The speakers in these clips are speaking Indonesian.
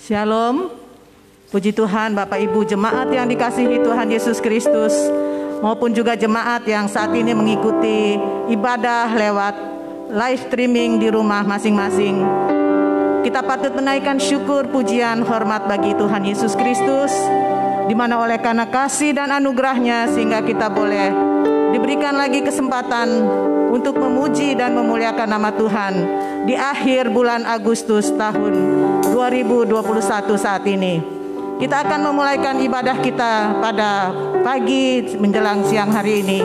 Shalom. Puji Tuhan Bapak Ibu jemaat yang dikasihi Tuhan Yesus Kristus, maupun juga jemaat yang saat ini mengikuti ibadah lewat live streaming di rumah masing-masing. Kita patut menaikkan syukur, pujian, hormat bagi Tuhan Yesus Kristus, di mana oleh karena kasih dan anugerahnya sehingga kita boleh diberikan lagi kesempatan untuk memuji dan memuliakan nama Tuhan di akhir bulan Agustus tahun 2021 saat ini. Kita akan memulaikan ibadah kita pada pagi menjelang siang hari ini.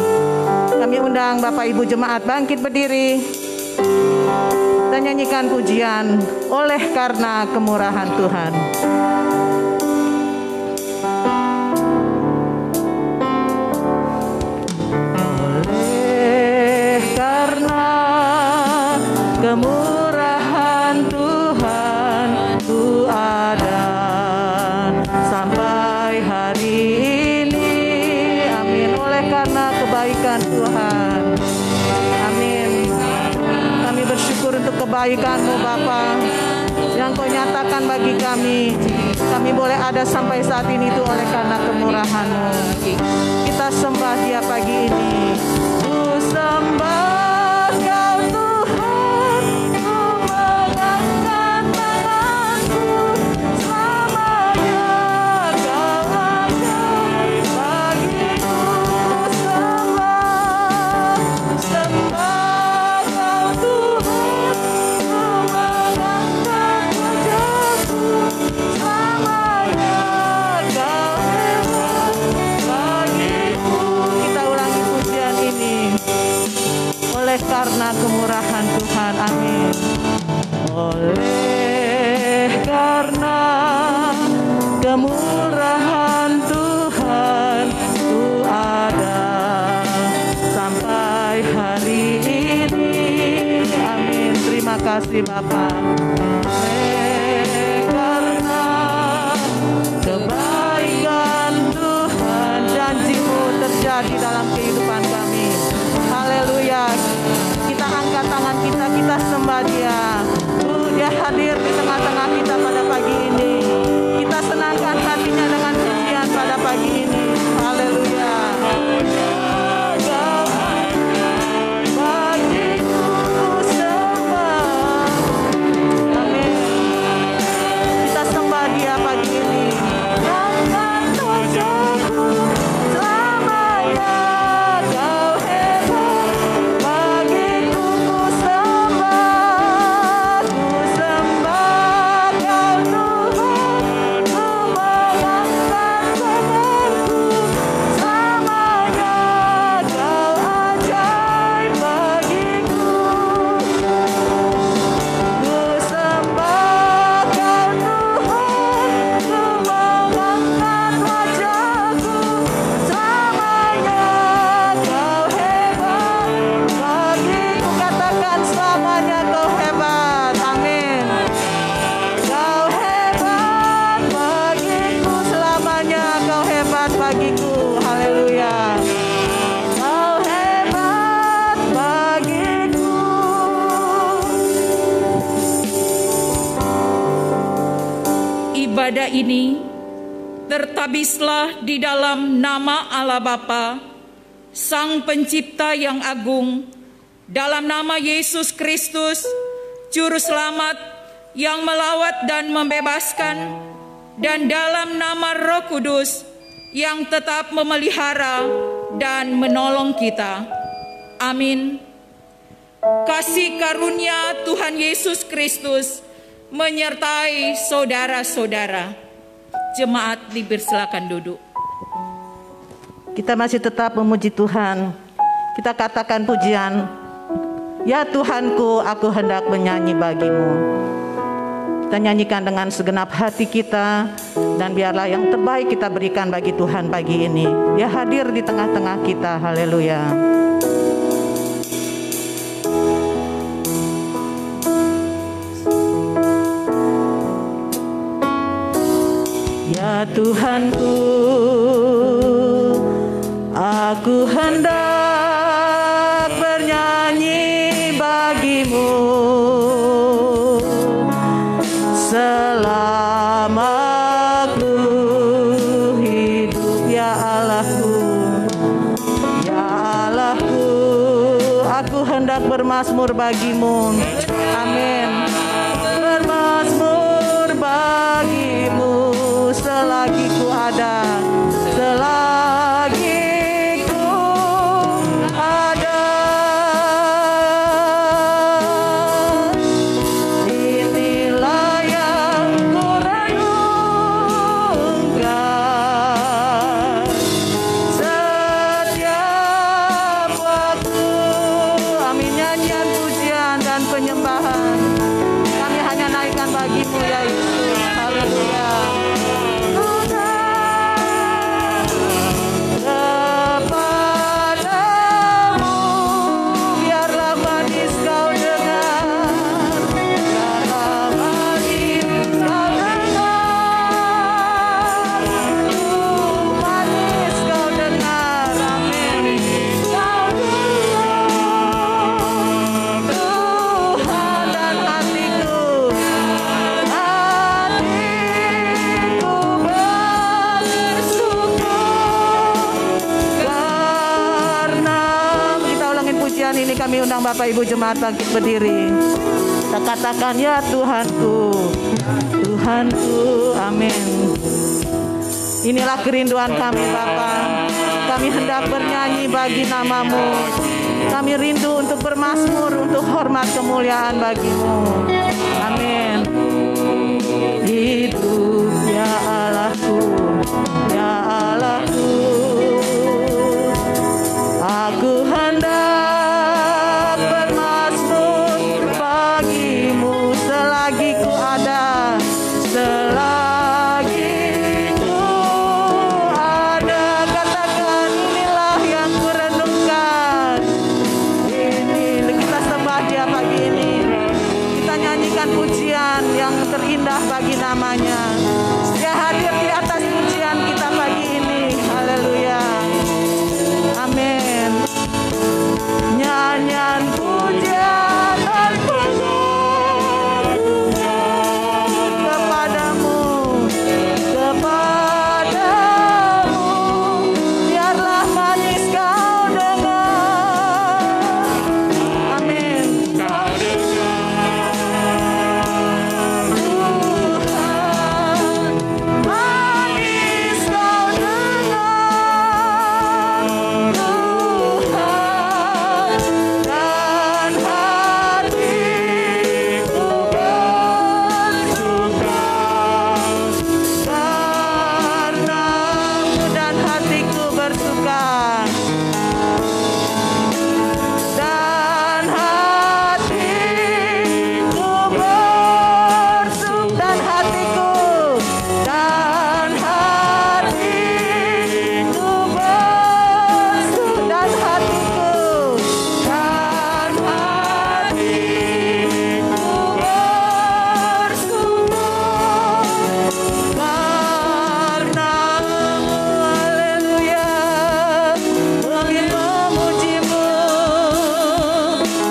Kami undang Bapak Ibu jemaat bangkit berdiri dan nyanyikan pujian oleh karena kemurahan Tuhan. Oleh karena kemurahan Tuhan ku ada sampai hari ini. Amin. Oleh karena kebaikan Tuhan. Amin. Kami bersyukur untuk kebaikan-Mu Bapa yang Kau nyatakan bagi kami. Kami boleh ada sampai saat ini itu oleh karena kemurahan-Mu. Kita sembah Dia pagi ini. Ku sembah Kau Tuhan, ku mengangkat tanganku, selamanya Kau ada bagiku. Sembah Kau Tuhan, ku mengangkat wajahku, selamanya Kau hebat bagiku. Kita ulangi pujian ini. Oleh karena kemurahan Tuhan, amin. Oleh karena kemurahan Tuhan ku ada sampai hari ini. Amin. Terima kasih Bapa. Oleh karena kebaikan Tuhan, janji-Mu terjadi dalam kehidupan kami. Haleluya. Kita angkat tangan kita, kita sembah Dia. Dia hadir di tengah-tengah kita pada pagi ini. Kita senangkan hatinya dengan pujian pada pagi ini. Haleluya. Bagiku sembah. Amin. Kita sembah Dia pagi ini. Angkat wajahku, selamanya Kau hebat bagiku. Ku sembah Kau Tuhan, ku mengangkat tanganku, selamanya Kau ajaib bagiku. Ku sembah Kau Tuhan, ku mengangkat wajahku, selamanya Kau hebat bagiku. Katakan selamanya Kau hebat. Amin. Kau hebat bagiku, selamanya Kau hebat bagiku. Haleluya. Kau hebat bagiku. Ibadah ini tertabislah di dalam nama Allah Bapa, Sang Pencipta yang agung, dalam nama Yesus Kristus, Juru Selamat yang melawat dan membebaskan, dan dalam nama Roh Kudus yang tetap memelihara dan menolong kita. Amin. Kasih karunia Tuhan Yesus Kristus menyertai saudara-saudara. Jemaat dipersilakan duduk. Kita masih tetap memuji Tuhan. Kita katakan pujian. Ya Tuhanku, aku hendak menyanyi bagi-Mu. Kita nyanyikan dengan segenap hati kita, dan biarlah yang terbaik kita berikan bagi Tuhan pagi ini. Dia hadir di tengah-tengah kita. Haleluya. Ya Tuhanku, aku hendak bernyanyi bagi-Mu selama Allahku, ya Allahku, aku hendak bermazmur bagimu. Amin. Bermazmur bagimu selagi ku ada, selagi ku ada. Inilah yang ku renungkan setiap waktu. Amin. Nyanyian, pujian, dan penyembahan kami hanya naikkan bagimu ya Yesus. Haleluya. Kepadamu biarlah manis kau dengar, biarlah manis kau dengar, manis kau dengar. Amin. Kau dengar Tuhan, dan hatiku bersyukur karena. Kita ulangin pujian ini, kami undang Bapak Ibu Jemaat bangkit berdiri. Kita katakan, ya Tuhanku, Tuhanku. Amin. Inilah kerinduan kami Bapa. Kami hendak bernyanyi bagi namamu. Kami rindu untuk bermazmur, untuk hormat kemuliaan bagimu. Amin. Hidup ya Allahku, ya Allahku, aku hendak bermazmur bagimu selagi ku ada, selagi ku ada. Katakan, inilah yang ku renungkan. Ini kita sembah Dia pagi ini. Kita nyanyikan pujian yang terindah bagi namanya. Dia hadir di atas pujian kita pagi ini. Haleluya. Amin. Nyanyian pujian dan pengagungan kepadamu, kepadamu biarlah manis kau dengar. Amin. Tuhan, manis kau dengar, Tuhan, dan hatiku bersuka karenamu, dan hatiku bersuka, dan hatiku bersuk, dan hatiku, dan hatiku bersuk, dan hatiku, dan hatiku bersyukur karenamu. Haleluya. Kami memujimu,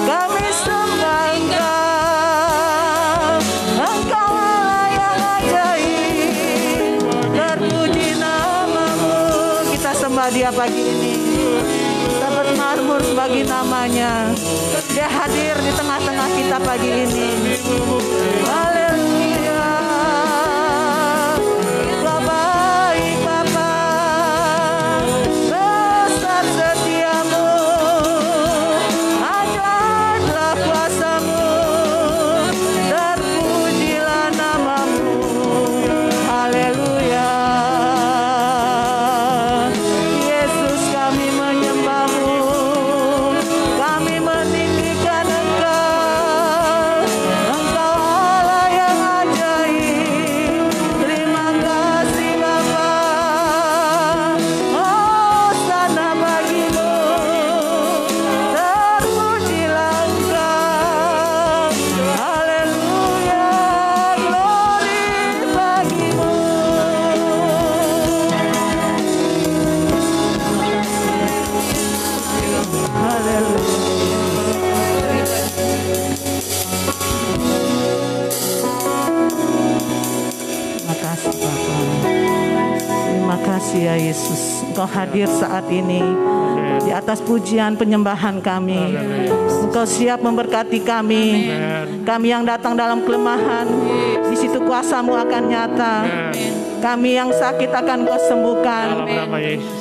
kami sembah Engkau. Engkau Allah yang ajaib, terpuji namamu. Kita sembah Dia pagi ini. Kita bermazmur bagi namanya. Dia hadir di tengah-tengah kita pagi ini. Haleluya. Kau baik Bapa, besar setiamu, ajaiblah kuasamu, terpujilah namamu. Haleluya. Yesus, kami menyembahmu, kami meninggikan Engkau. Engkau Allah yang ajaib. Terima kasih Bapa. Hosana bagimu, terpujilah Engkau. Haleluya, glory bagimu. Terima kasih Bapa. Terima kasih ya Yesus. Engkau hadir saat ini. Di atas pujian penyembahan kami, Engkau siap memberkati kami. Kami yang datang dalam kelemahan, di situ kuasa-Mu akan nyata. Kami yang sakit akan Kau sembuhkan.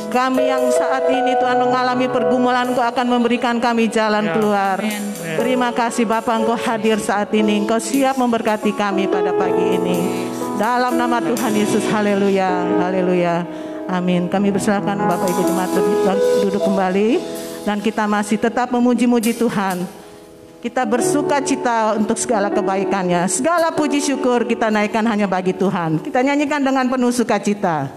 Kami yang saat ini Tuhan mengalami pergumulan, Engkau akan memberikan kami jalan keluar. Terima kasih Bapa, Engkau hadir saat ini. Engkau siap memberkati kami pada pagi ini. Dalam nama Tuhan Yesus, haleluya, haleluya, amin. Kami persilakan Bapak Ibu Jemaat duduk kembali. Dan kita masih tetap memuji-muji Tuhan. Kita bersuka cita untuk segala kebaikannya. Segala puji syukur kita naikkan hanya bagi Tuhan. Kita nyanyikan dengan penuh sukacita.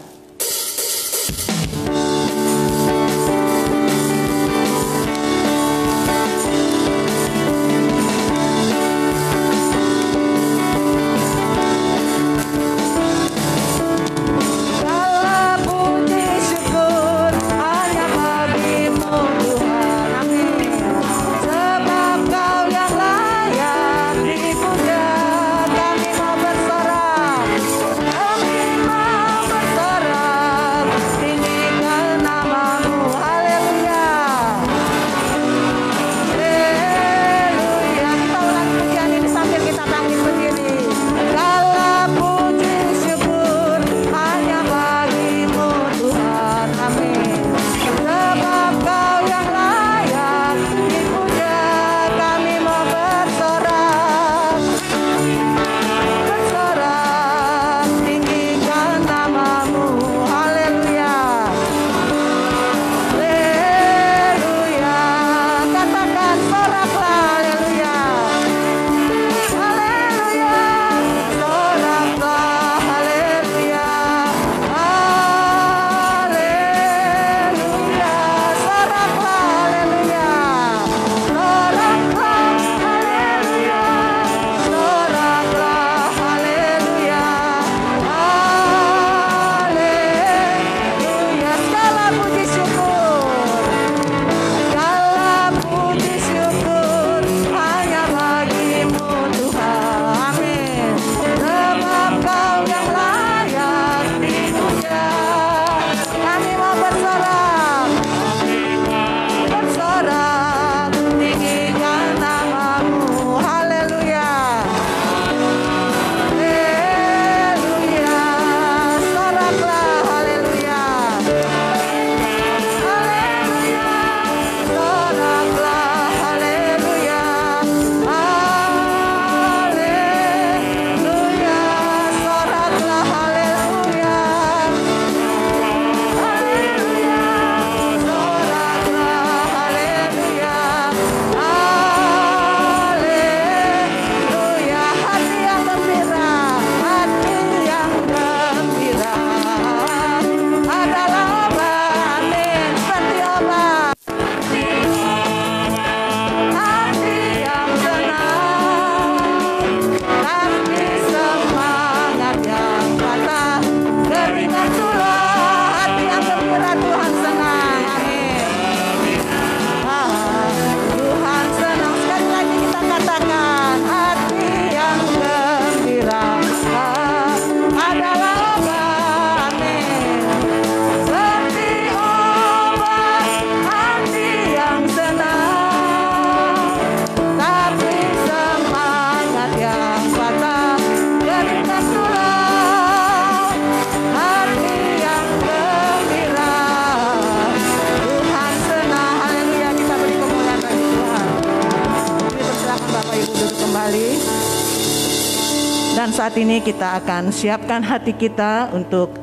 Dan saat ini kita akan siapkan hati kita untuk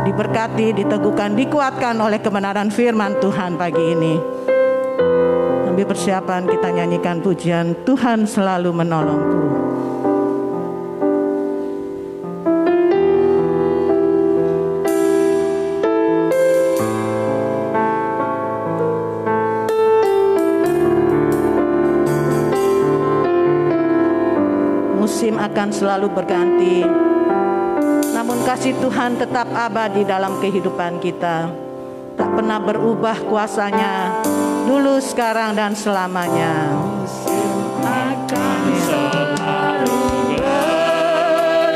diberkati, diteguhkan, dikuatkan oleh kebenaran firman Tuhan pagi ini. Sambil persiapan kita nyanyikan pujian Tuhan Selalu Menolongku. Musim akan selalu berganti, namun kasih Tuhan tetap abadi dalam kehidupan kita. Tak pernah berubah kuasanya, dulu, sekarang, dan selamanya. Musim akan selalu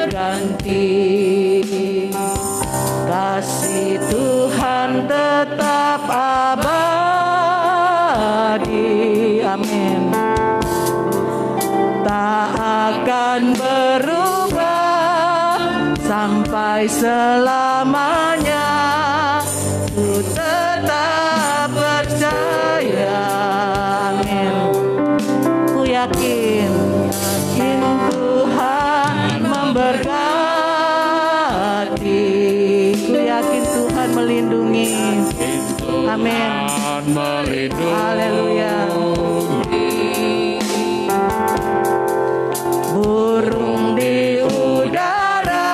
berganti, kasih Tuhan tetap tetap abadi. Amin. Tak akan berubah sampai selamanya. Ku tetap percaya. Amin. Ku yakin Tuhan memberkati. Ku yakin Tuhan melindungi. Amin. Haleluya. Burung di udara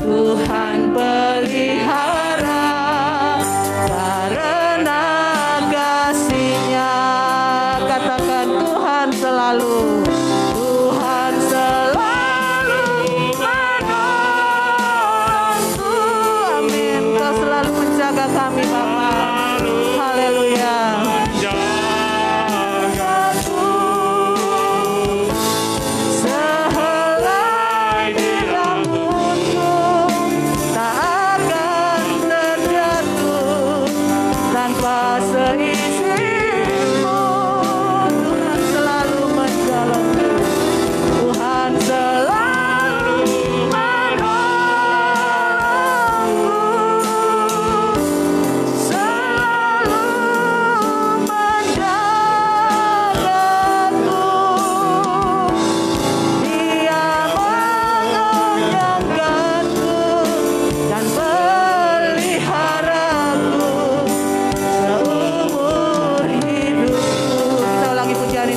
Tuhan pelihara, karena kasih-Nya. Katakan Tuhan selalu menolongku. Amin. Kau selalu menjaga kami Bapa. Haleluya.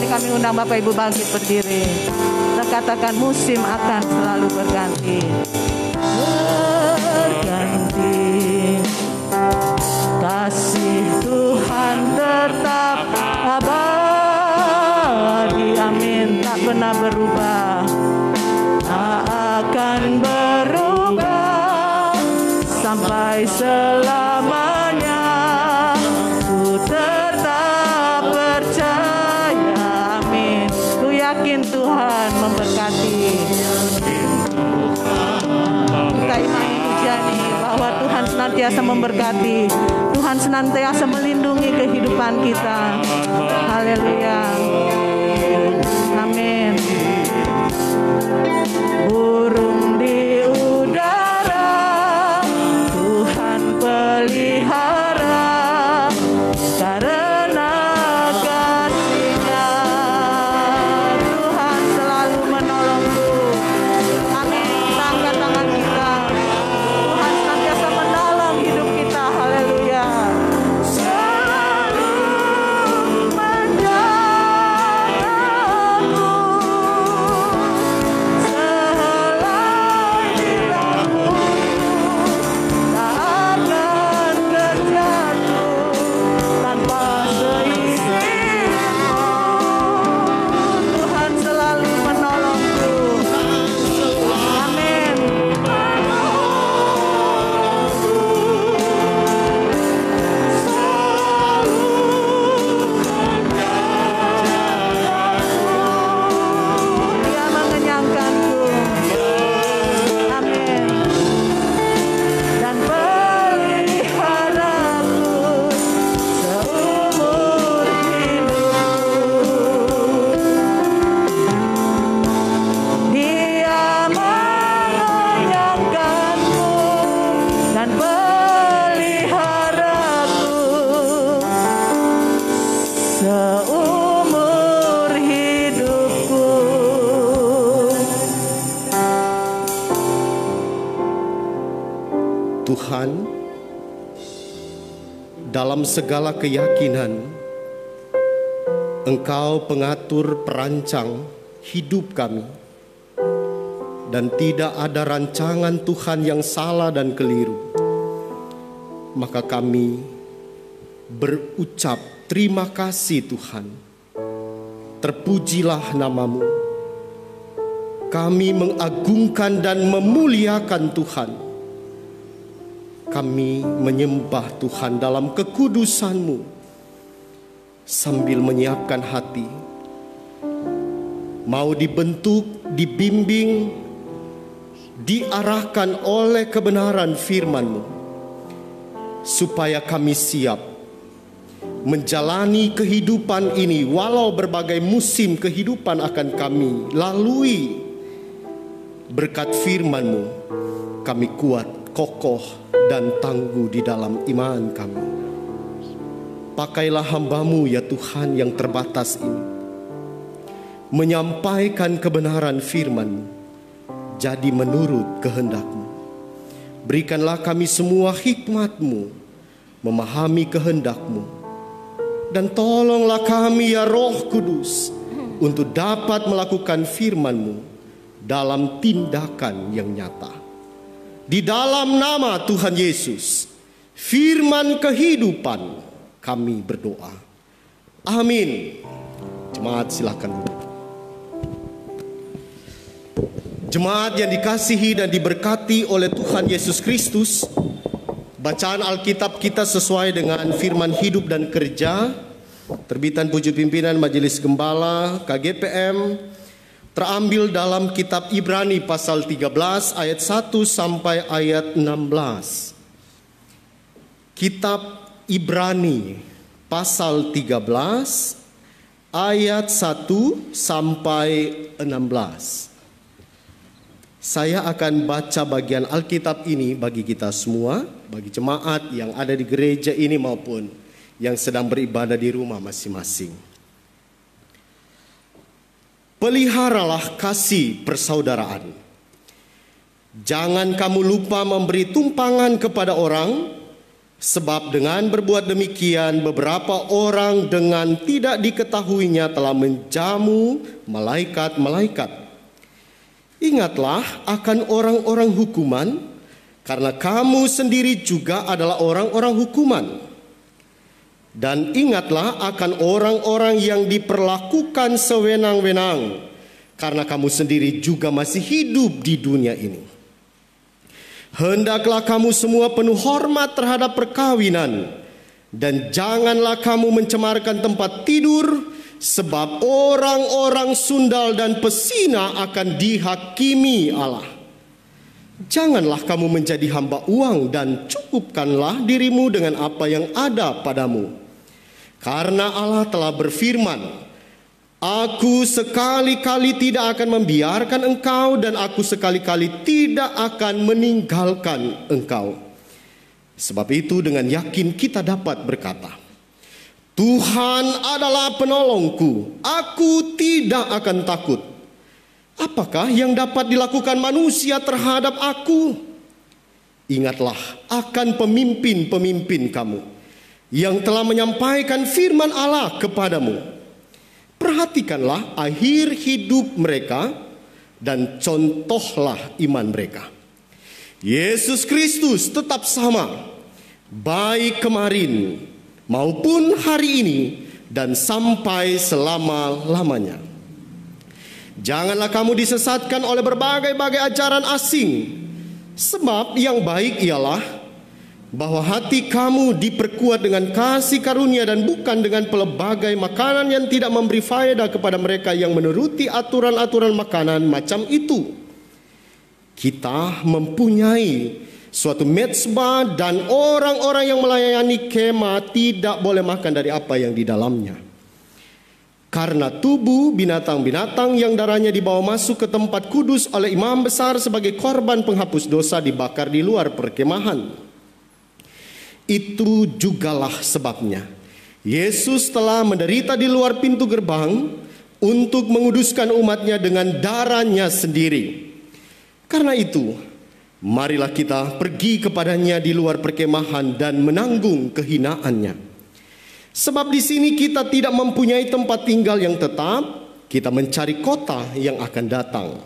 Kami undang Bapak Ibu bangkit berdiri. Kita katakan musim akan selalu berganti. Berganti. Kasih Tuhan tetap abadi. Amin. Tak pernah berubah. Tak akan berubah sampai selamanya. Ku tetap percaya. Ku yakin Tuhan memberkati. Kita imani pujian ini bahwa Tuhan senantiasa memberkati. Tuhan senantiasa melindungi kehidupan kita. Haleluya. Amin. Burung di udara Tuhan pelihara, karena kasih-Nya. Tuhan selalu menolongku. Amin. Kita angkat tangan kita. Tuhan senantiasa menolong hidup kita. Haleluya. Selalu menjagaku. Selain diramu tak akan terjatuh tanpa seizin-Mu. Tuhan selalu menolongku. Amin. Dia mengenyangkanku. Amin. Dan peliharaku seumur hidupku. Dia mengenyangkanku dan peliharaku seumur hidupku. Tuhan, dalam segala keyakinan, Engkau pengatur perancang hidup kami, dan tidak ada rancangan Tuhan yang salah dan keliru. Maka kami berucap terima kasih Tuhan. Terpujilah nama-Mu. Kami mengagungkan dan memuliakan Tuhan. Kami menyembah Tuhan dalam kekudusan-Mu sambil menyiapkan hati. Mau dibentuk, dibimbing, diarahkan oleh kebenaran firman-Mu. supaya kami siap menjalani kehidupan ini walau berbagai musim kehidupan akan kami lalui. Berkat firman-Mu kami kuat, kokoh, dan tangguh di dalam iman kami. Pakailah hamba-Mu ya Tuhan yang terbatas ini, menyampaikan kebenaran firman-Mu jadi menurut kehendak-Mu. Berikanlah kami semua hikmat-Mu memahami kehendak-Mu, dan tolonglah kami ya Roh Kudus untuk dapat melakukan firman-Mu dalam tindakan yang nyata. Di dalam nama Tuhan Yesus, firman kehidupan, kami berdoa. Amin. Jemaat silakan duduk. Jemaat yang dikasihi dan diberkati oleh Tuhan Yesus Kristus, bacaan Alkitab kita sesuai dengan firman hidup dan kerja, terbitan Puji Pimpinan Majelis Gembala KGPM, terambil dalam kitab Ibrani pasal 13 ayat 1 sampai ayat 16. Kitab Ibrani pasal 13 ayat 1 sampai 16. Saya akan baca bagian Alkitab ini bagi kita semua, bagi jemaat yang ada di gereja ini maupun yang sedang beribadah di rumah masing-masing. Peliharalah kasih persaudaraan. Jangan kamu lupa memberi tumpangan kepada orang, sebab dengan berbuat demikian beberapa orang dengan tidak diketahuinya telah menjamu malaikat-malaikat. Ingatlah akan orang-orang hukuman, karena kamu sendiri juga adalah orang-orang hukuman. Dan ingatlah akan orang-orang yang diperlakukan sewenang-wenang, karena kamu sendiri juga masih hidup di dunia ini. Hendaklah kamu semua penuh hormat terhadap perkawinan, dan janganlah kamu mencemarkan tempat tidur, sebab orang-orang sundal dan pesina akan dihakimi Allah. Janganlah kamu menjadi hamba uang, dan cukupkanlah dirimu dengan apa yang ada padamu. Karena Allah telah berfirman, Aku sekali-kali tidak akan membiarkan engkau, dan aku sekali-kali tidak akan meninggalkan engkau. Sebab itu dengan yakin kita dapat berkata, Tuhan adalah penolongku, aku tidak akan takut. Apakah yang dapat dilakukan manusia terhadap aku? Ingatlah akan pemimpin-pemimpin kamu yang telah menyampaikan firman Allah kepadamu. Perhatikanlah akhir hidup mereka dan contohlah iman mereka. Yesus Kristus tetap sama, baik kemarin maupun hari ini dan sampai selama-lamanya. Janganlah kamu disesatkan oleh berbagai-bagai ajaran asing, sebab yang baik ialah bahwa hati kamu diperkuat dengan kasih karunia dan bukan dengan pelbagai makanan yang tidak memberi faedah kepada mereka yang menuruti aturan-aturan makanan macam itu. Kita mempunyai suatu mezbah dan orang-orang yang melayani kemah tidak boleh makan dari apa yang di dalamnya. Karena tubuh binatang-binatang yang darahnya dibawa masuk ke tempat kudus oleh imam besar sebagai korban penghapus dosa dibakar di luar perkemahan. Itu jugalah sebabnya Yesus telah menderita di luar pintu gerbang untuk menguduskan umatnya dengan darahnya sendiri. Karena itu, marilah kita pergi kepadanya di luar perkemahan dan menanggung kehinaannya. Sebab di sini kita tidak mempunyai tempat tinggal yang tetap, kita mencari kota yang akan datang.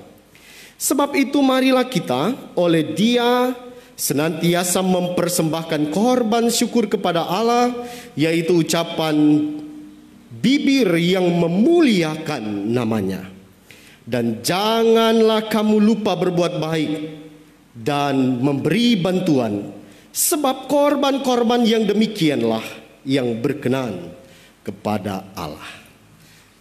Sebab itu marilah kita oleh Dia senantiasa mempersembahkan korban syukur kepada Allah, yaitu ucapan bibir yang memuliakan namanya. Dan janganlah kamu lupa berbuat baik dan memberi bantuan, sebab korban-korban yang demikianlah yang berkenan kepada Allah.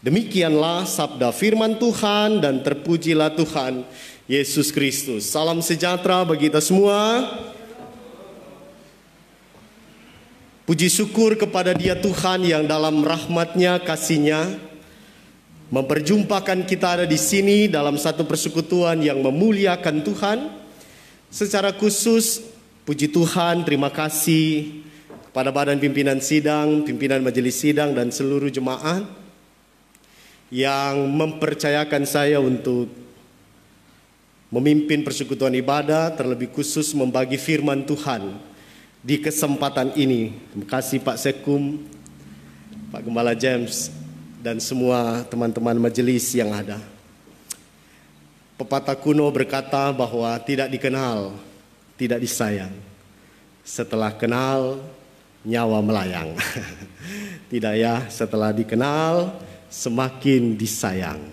Demikianlah sabda firman Tuhan, dan terpujilah Tuhan Yesus Kristus. Salam sejahtera bagi kita semua. Puji syukur kepada Dia Tuhan yang dalam rahmat-Nya, kasih-Nya memperjumpakan kita ada di sini dalam satu persekutuan yang memuliakan Tuhan. Secara khusus, puji Tuhan, terima kasih kepada badan pimpinan sidang, pimpinan majelis sidang dan seluruh jemaat yang mempercayakan saya untuk memimpin persekutuan ibadah, terlebih khusus membagi firman Tuhan di kesempatan ini. Terima kasih Pak Sekum, Pak Gembala James, dan semua teman-teman majelis yang ada. Pepatah kuno berkata bahwa tidak dikenal, tidak disayang. Setelah kenal, nyawa melayang. Tidak ya, setelah dikenal, semakin disayang.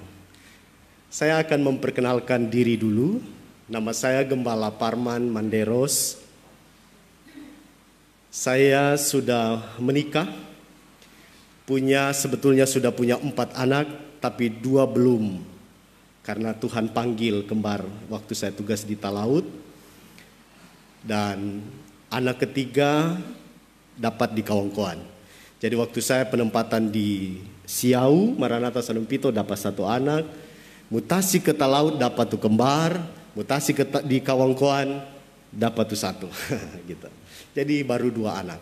Saya akan memperkenalkan diri dulu. Nama saya Gembala Parman Manderos. Saya sudah menikah, sebetulnya sudah punya 4 anak, tapi 2 belum. Karena Tuhan panggil kembar waktu saya tugas di Talaut. Dan anak ketiga dapat di Kawangkoan. Jadi waktu saya penempatan di Siau, Maranatha Sanumpito dapat 1 anak. Mutasi ke Talaut dapat tuh kembar. Mutasi di Kawangkoan dapat tuh 1. Gitu. Jadi baru 2 anak.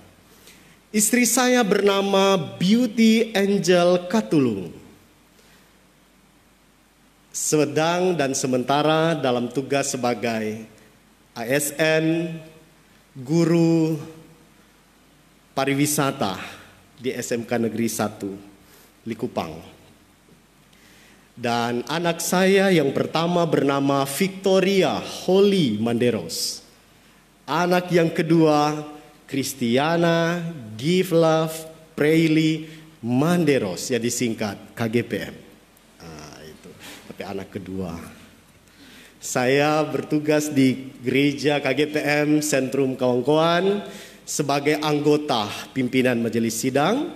Istri saya bernama Beauty Angel Katulung. Sedang dan sementara dalam tugas sebagai ASN, guru pariwisata di SMK Negeri 1 Likupang. Dan anak saya yang pertama bernama Victoria Holly Manderos. Anak yang kedua, Christiana Give Love Preili Manderos, ya disingkat KGPM. Itu. Tapi anak kedua. Saya bertugas di gereja KGPM Sentrum Kawangkoan sebagai anggota pimpinan majelis sidang.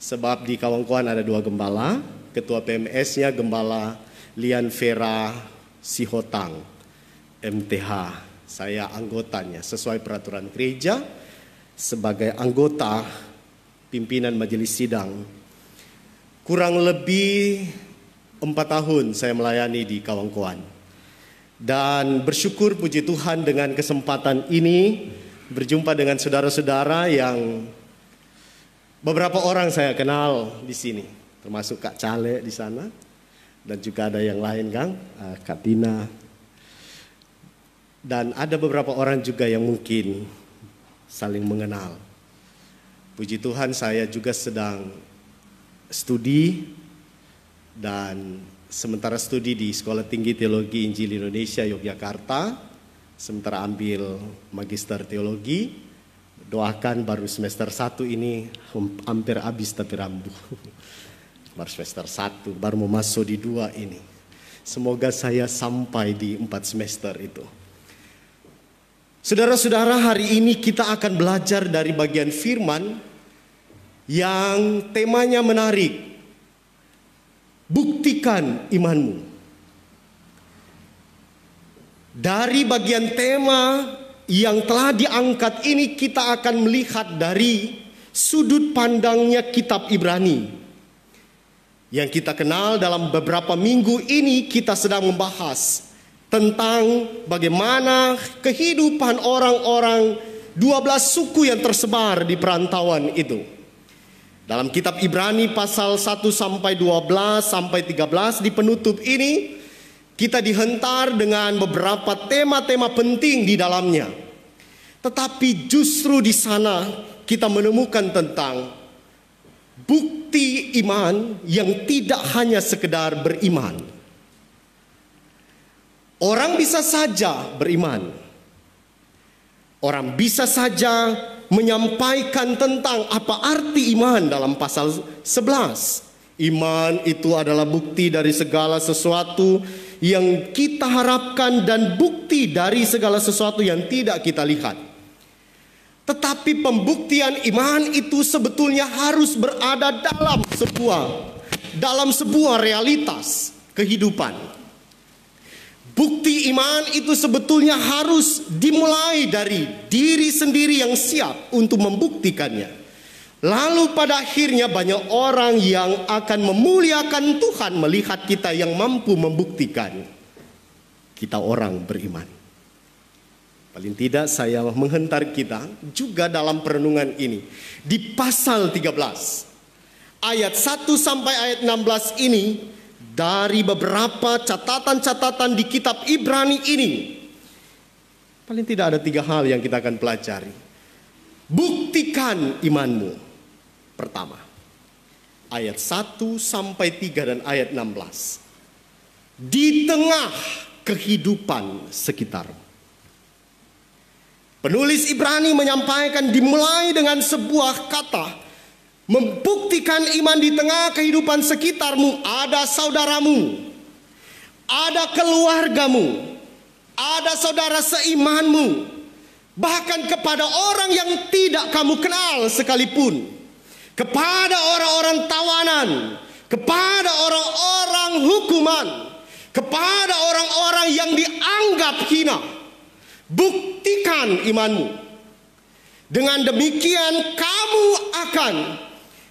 Sebab di Kawangkoan ada 2 gembala. Ketua PMS-nya Gembala Lian Vera Sihotang, MTH. Saya anggotanya sesuai peraturan gereja sebagai anggota pimpinan majelis sidang. Kurang lebih 4 tahun saya melayani di Kawangkoan. Dan bersyukur puji Tuhan dengan kesempatan ini berjumpa dengan saudara-saudara yang beberapa orang saya kenal di sini. Termasuk Kak Cale di sana. Dan juga ada yang lain, Kang, Kak Tina. Dan ada beberapa orang juga yang mungkin saling mengenal. Puji Tuhan, saya juga sedang studi dan sementara studi di Sekolah Tinggi Teologi Injil Indonesia Yogyakarta, sementara ambil Magister Teologi. Doakan baru semester 1 ini hampir habis tapi rambu. Baru semester 1, baru mau masuk di 2 ini. Semoga saya sampai di 4 semester itu. Saudara-saudara, hari ini kita akan belajar dari bagian firman yang temanya menarik. Buktikan imanmu. Dari bagian tema yang telah diangkat ini kita akan melihat dari sudut pandangnya kitab Ibrani. Yang kita kenal dalam beberapa minggu ini kita sedang membahas tentang bagaimana kehidupan orang-orang 12 suku yang tersebar di perantauan itu. Dalam kitab Ibrani pasal 1 sampai 12 sampai 13 di penutup ini kita dihentar dengan beberapa tema-tema penting di dalamnya. Tetapi justru di sana kita menemukan tentang bukti iman yang tidak hanya sekedar beriman. Orang bisa saja beriman. Orang bisa saja menyampaikan tentang apa arti iman dalam pasal 11. Iman itu adalah bukti dari segala sesuatu yang kita harapkan dan bukti dari segala sesuatu yang tidak kita lihat. Tetapi pembuktian iman itu sebetulnya harus berada dalam sebuah realitas kehidupan. Bukti iman itu sebetulnya harus dimulai dari diri sendiri yang siap untuk membuktikannya. Lalu pada akhirnya banyak orang yang akan memuliakan Tuhan melihat kita yang mampu membuktikan kita orang beriman. Paling tidak saya menghentar kita juga dalam perenungan ini. Di pasal 13 ayat 1 sampai ayat 16 ini, dari beberapa catatan-catatan di kitab Ibrani ini, paling tidak ada 3 hal yang kita akan pelajari. Buktikan imanmu. Pertama, ayat 1 sampai 3 dan ayat 16. Di tengah kehidupan sekitarmu. Penulis Ibrani menyampaikan dimulai dengan sebuah kata, membuktikan iman di tengah kehidupan sekitarmu. Ada saudaramu, ada keluargamu, ada saudara seimanmu, bahkan kepada orang yang tidak kamu kenal sekalipun, kepada orang-orang tawanan, kepada orang-orang hukuman, kepada orang-orang yang dianggap hina. Buktikan imanmu. Dengan demikian kamu akan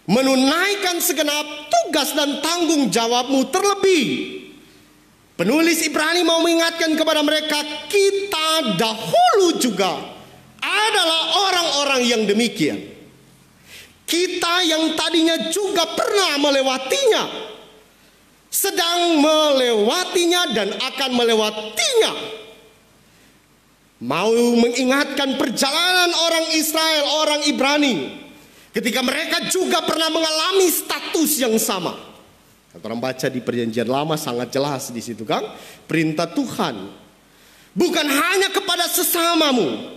menunaikan segenap tugas dan tanggung jawabmu. Terlebih, penulis Ibrani mau mengingatkan kepada mereka, kita dahulu juga adalah orang-orang yang demikian. Kita yang tadinya juga pernah melewatinya, sedang melewatinya dan akan melewatinya. Mau mengingatkan perjalanan orang Israel, orang Ibrani, ketika mereka juga pernah mengalami status yang sama. Kalau orang baca di Perjanjian Lama sangat jelas di situ kan, perintah Tuhan bukan hanya kepada sesamamu,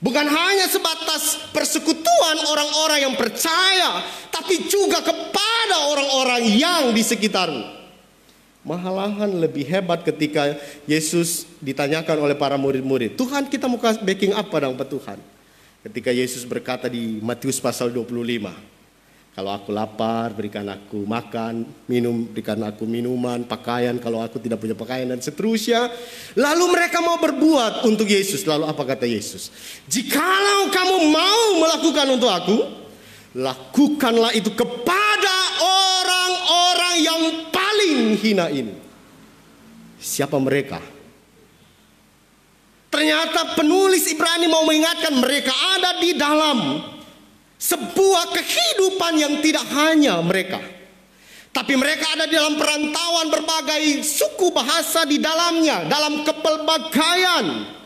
bukan hanya sebatas persekutuan orang-orang yang percaya, tapi juga kepada orang-orang yang di sekitarmu. Malahan lebih hebat ketika Yesus ditanyakan oleh para murid-murid, Tuhan, kita mau backing apa dong Pak Tuhan? Ketika Yesus berkata di Matius pasal 25, kalau aku lapar berikan aku makan, minum berikan aku minuman, pakaian kalau aku tidak punya pakaian, dan seterusnya. Lalu mereka mau berbuat untuk Yesus. Lalu apa kata Yesus? Jikalau kamu mau melakukan untuk aku, lakukanlah itu kepada orang-orang yang paling hina ini. Siapa mereka? Ternyata penulis Ibrani mau mengingatkan mereka ada di dalam sebuah kehidupan yang tidak hanya mereka, tapi mereka ada di dalam perantauan berbagai suku bahasa di dalamnya, dalam kepelbagaian.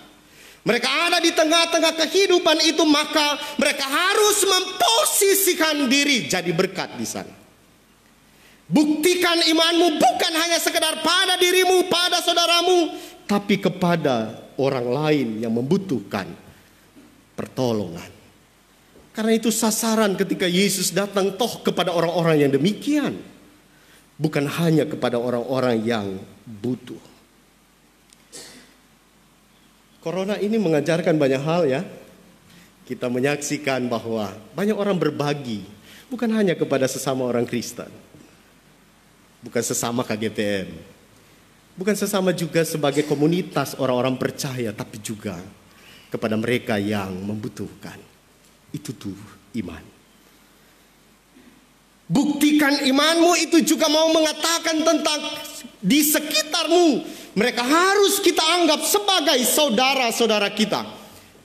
Mereka ada di tengah-tengah kehidupan itu, maka mereka harus memposisikan diri jadi berkat di sana. Buktikan imanmu bukan hanya sekedar pada dirimu, pada saudaramu, tapi kepada orang lain yang membutuhkan pertolongan. Karena itu sasaran ketika Yesus datang toh kepada orang-orang yang demikian, bukan hanya kepada orang-orang yang butuh. Corona ini mengajarkan banyak hal ya. Kita menyaksikan bahwa banyak orang berbagi, bukan hanya kepada sesama orang Kristen, bukan sesama KGPM, bukan sesama juga sebagai komunitas orang-orang percaya, tapi juga kepada mereka yang membutuhkan. Itu tuh iman. Buktikan imanmu itu juga mau mengatakan tentang di sekitarmu, mereka harus kita anggap sebagai saudara-saudara kita.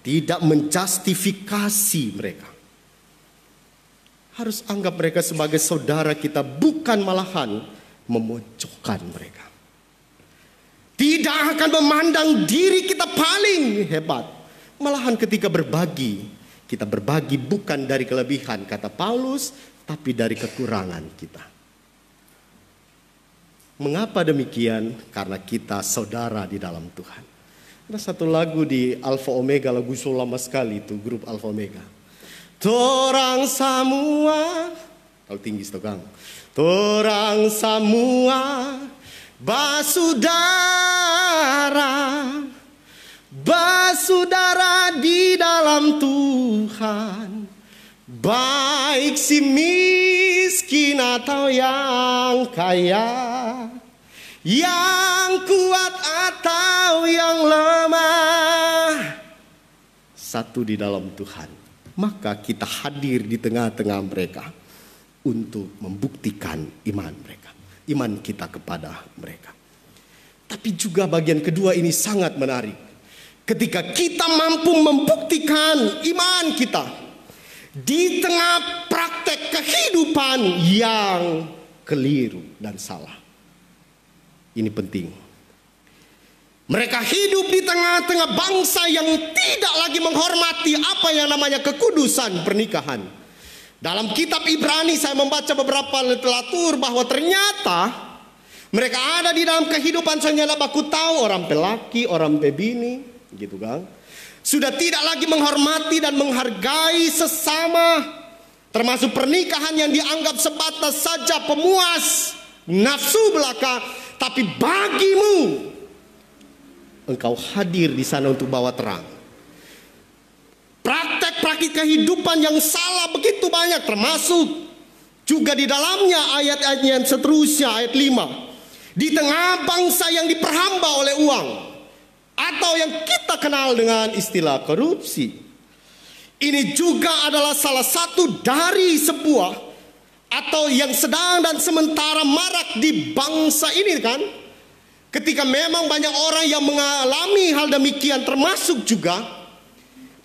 Tidak menjustifikasi mereka. Harus anggap mereka sebagai saudara kita, bukan malahan memojokkan mereka. Tidak akan memandang diri kita paling hebat. Malahan ketika berbagi, kita berbagi bukan dari kelebihan, kata Paulus, tapi dari kekurangan kita. Mengapa demikian? Karena kita saudara di dalam Tuhan. Ada satu lagu di Alpha Omega, lagu lama sekali itu, grup Alpha Omega. Torang samua, kalau tinggi setokang. Torang samua basudara, basudara di dalam Tuhan. Baik si miskin atau yang kaya, yang kuat atau yang lemah, satu di dalam Tuhan. maka kita hadir di tengah-tengah mereka untuk membuktikan iman mereka, iman kita kepada mereka. Tapi juga bagian kedua ini sangat menarik. Ketika kita mampu membuktikan iman kita di tengah praktek kehidupan yang keliru dan salah. Ini penting. Mereka hidup di tengah-tengah bangsa yang tidak lagi menghormati apa yang namanya kekudusan pernikahan. Dalam kitab Ibrani saya membaca beberapa literatur bahwa ternyata mereka ada di dalam kehidupan soalnya baku tahu orang pelaki, orang pebini, gitu kan. Sudah tidak lagi menghormati dan menghargai sesama, termasuk pernikahan yang dianggap sebatas saja pemuas nafsu belaka. Tapi bagimu, engkau hadir di sana untuk bawa terang. Praktek-praktek kehidupan yang salah begitu banyak, termasuk juga di dalamnya ayat-ayat yang seterusnya, ayat 5. Di tengah bangsa yang diperhamba oleh uang, atau yang kita kenal dengan istilah korupsi. Ini juga adalah salah satu dari sebuah atau yang sedang dan sementara marak di bangsa ini kan. Ketika memang banyak orang yang mengalami hal demikian, termasuk juga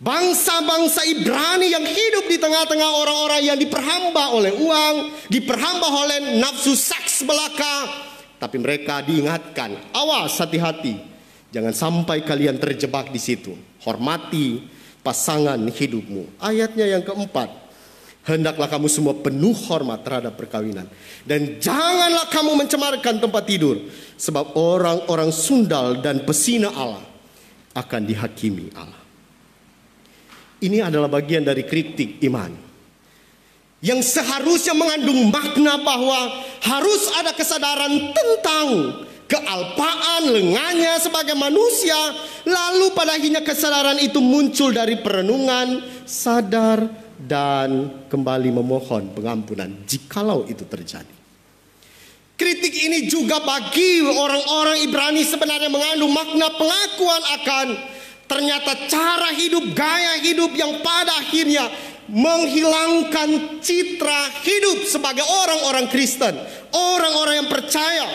bangsa-bangsa Ibrani yang hidup di tengah-tengah orang-orang yang diperhamba oleh uang, diperhamba oleh nafsu seks belaka. Tapi mereka diingatkan, awas, hati-hati, jangan sampai kalian terjebak di situ. Hormati pasangan hidupmu. Ayatnya yang keempat, hendaklah kamu semua penuh hormat terhadap perkawinan. Dan janganlah kamu mencemarkan tempat tidur, sebab orang-orang sundal dan pesina Allah akan dihakimi Allah. Ini adalah bagian dari kritik iman yang seharusnya mengandung makna bahwa harus ada kesadaran tentang kealpaan lengannya sebagai manusia. Lalu pada akhirnya kesadaran itu muncul dari perenungan, sadar, dan kembali memohon pengampunan jikalau itu terjadi. Kritik ini juga bagi orang-orang Ibrani sebenarnya mengandung makna pengakuan akan ternyata cara hidup, gaya hidup yang pada akhirnya menghilangkan citra hidup sebagai orang-orang Kristen, orang-orang yang percaya.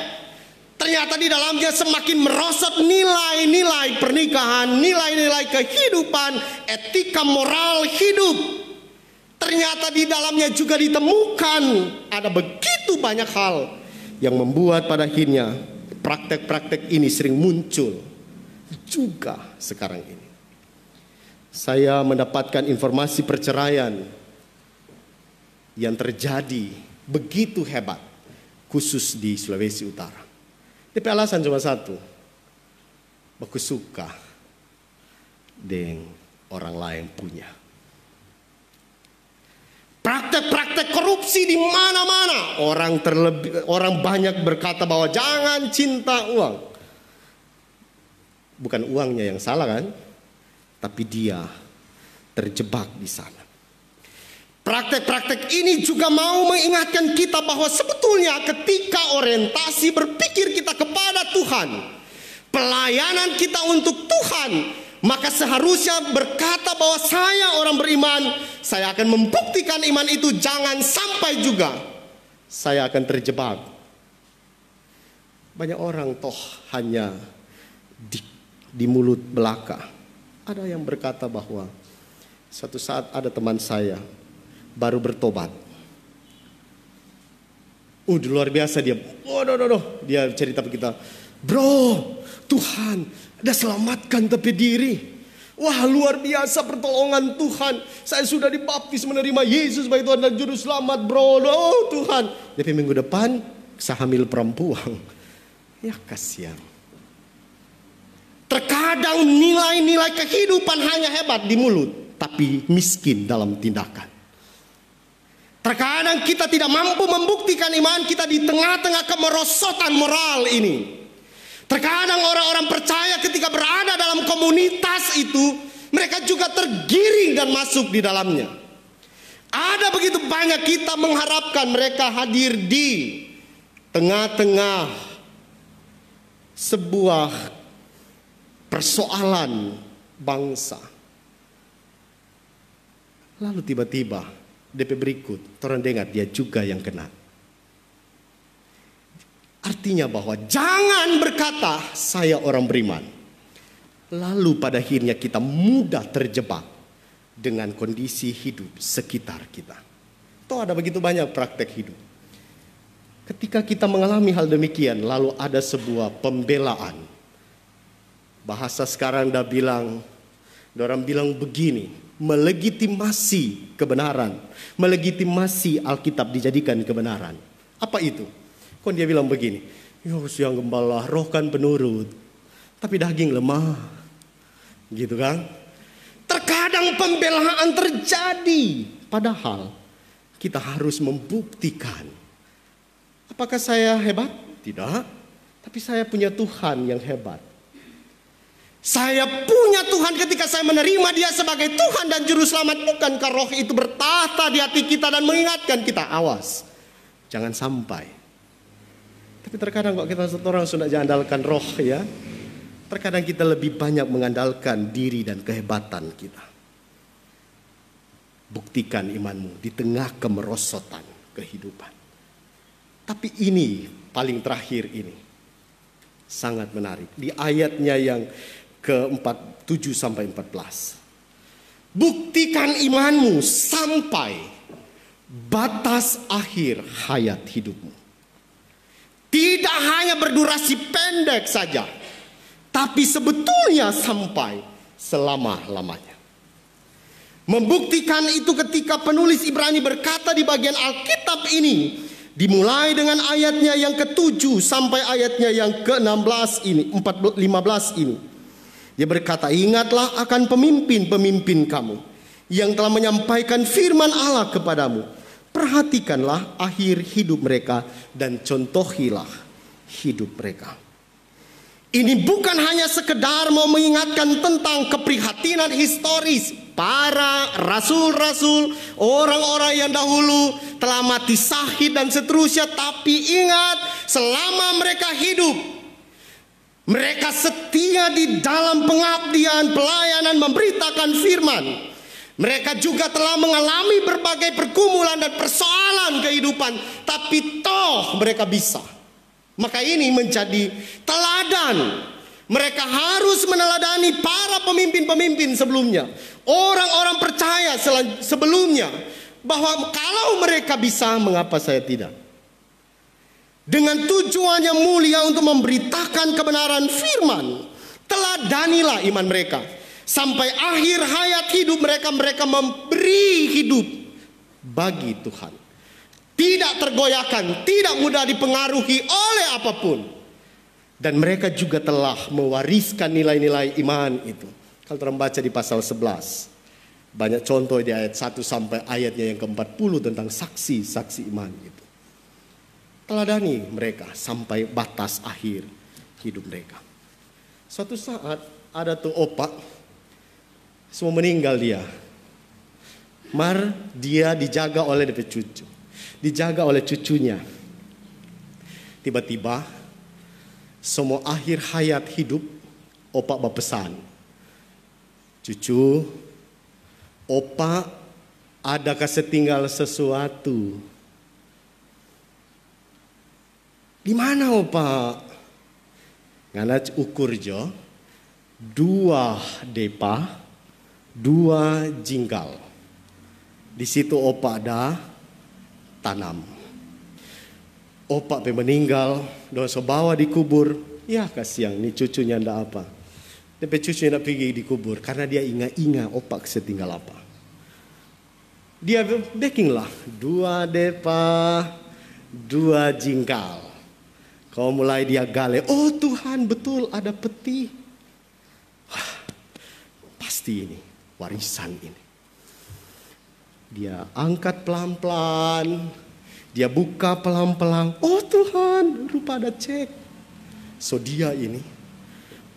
Ternyata di dalamnya semakin merosot nilai-nilai pernikahan, nilai-nilai kehidupan, etika moral hidup. Ternyata di dalamnya juga ditemukan ada begitu banyak hal yang membuat pada akhirnya praktek-praktek ini sering muncul juga sekarang ini. Saya mendapatkan informasi perceraian yang terjadi begitu hebat, khusus di Sulawesi Utara. Tapi alasan cuma satu, aku suka dengan orang lain punya. Praktek-praktek korupsi di mana-mana. Orang banyak berkata bahwa jangan cinta uang. Bukan uangnya yang salah kan? Tapi dia terjebak di sana. Praktek-praktek ini juga mau mengingatkan kita bahwa sebetulnya ketika orientasi berpikir kita kepada Tuhan, pelayanan kita untuk Tuhan, maka seharusnya berkata bahwa saya orang beriman, saya akan membuktikan iman itu, jangan sampai juga saya akan terjebak. Banyak orang toh hanya di mulut belaka. Ada yang berkata bahwa suatu saat ada teman saya baru bertobat. Luar biasa dia. Dia cerita ke kita, bro, Tuhan udah selamatkan tapi diri. Wah, luar biasa pertolongan Tuhan. Saya sudah dibaptis menerima Yesus sebagai Tuhan dan Juru Selamat, bro. Oh Tuhan. Tapi minggu depan saya hamil perempuan. Ya kasihan. Terkadang nilai-nilai kehidupan hanya hebat di mulut, tapi miskin dalam tindakan. Terkadang kita tidak mampu membuktikan iman kita di tengah-tengah kemerosotan moral ini. Terkadang orang-orang percaya ketika berada dalam komunitas itu, mereka juga tergiring dan masuk di dalamnya. Ada begitu banyak kita mengharapkan mereka hadir di tengah-tengah sebuah persoalan bangsa. Lalu tiba-tiba DP berikut, orang dengar dia juga yang kena. Artinya bahwa jangan berkata saya orang beriman. Lalu pada akhirnya kita mudah terjebak dengan kondisi hidup sekitar kita. Toh ada begitu banyak praktek hidup. Ketika kita mengalami hal demikian, lalu ada sebuah pembelaan. Bahasa sekarang orang bilang begini, melegitimasi kebenaran, melegitimasi Alkitab dijadikan kebenaran. Apa itu? Kok dia bilang begini, yang gembala, roh kan penurut, tapi daging lemah. Gitu kan? Terkadang pembelaan terjadi, padahal kita harus membuktikan. Apakah saya hebat? Tidak. Tapi saya punya Tuhan yang hebat. Saya punya Tuhan ketika saya menerima Dia sebagai Tuhan dan Juru Selamat. Bukankah roh itu bertahta di hati kita dan mengingatkan kita, awas, jangan sampai. Tapi terkadang kok kita orang sudah andalkan roh ya, terkadang kita lebih banyak mengandalkan diri dan kehebatan kita. Buktikan imanmu di tengah kemerosotan kehidupan. Tapi ini paling terakhir ini sangat menarik. Di ayatnya yang ke-7 sampai 14. Buktikan imanmu sampai batas akhir hayat hidupmu. Tidak hanya berdurasi pendek saja, tapi sebetulnya sampai selama-lamanya. Membuktikan itu ketika penulis Ibrani berkata di bagian Alkitab ini, dimulai dengan ayatnya yang ke-7 sampai ayatnya yang ke-16 ini, 15 ini. Dia berkata, ingatlah akan pemimpin-pemimpin kamu yang telah menyampaikan firman Allah kepadamu. Perhatikanlah akhir hidup mereka dan contohilah hidup mereka. Ini bukan hanya sekedar mau mengingatkan tentang keprihatinan historis para rasul-rasul, orang-orang yang dahulu telah mati syahid dan seterusnya. Tapi ingat, selama mereka hidup, mereka setia di dalam pengabdian, pelayanan, memberitakan firman. Mereka juga telah mengalami berbagai pergumulan dan persoalan kehidupan, tapi toh mereka bisa. Maka ini menjadi teladan. Mereka harus meneladani para pemimpin-pemimpin sebelumnya, orang-orang percaya sebelumnya, bahwa kalau mereka bisa, mengapa saya tidak? Dengan tujuan yang mulia untuk memberitakan kebenaran firman, teladanilah iman mereka. Sampai akhir hayat hidup mereka, mereka memberi hidup bagi Tuhan. Tidak tergoyahkan, tidak mudah dipengaruhi oleh apapun. Dan mereka juga telah mewariskan nilai-nilai iman itu. Kalau kita baca di pasal 11, banyak contoh di ayat 1 sampai ayatnya yang ke-40 tentang saksi-saksi iman itu. Teladani mereka sampai batas akhir hidup mereka. Suatu saat ada tuh opak, semua meninggal dia. Dia dijaga oleh cucu, dijaga oleh cucunya. Tiba-tiba semua akhir hayat hidup opak berpesan, cucu, opak adakah setinggal sesuatu? Di mana opak? Ngana ukur jo 2 depa 2 jinggal. Di situ opak dah tanam. Opak meninggal, dosa bawa dikubur. Ya kasihan, ni cucunya ndak apa. Tapi cucunya nak pergi dikubur karena dia ingat-ingat opak setinggal apa. Dia backing lah 2 depa 2 jinggal. Kau mulai dia gale, oh Tuhan betul ada peti. Wah, pasti ini warisan ini. Dia angkat pelan-pelan, dia buka pelan-pelan. Oh Tuhan, rupa ada cek. So dia ini,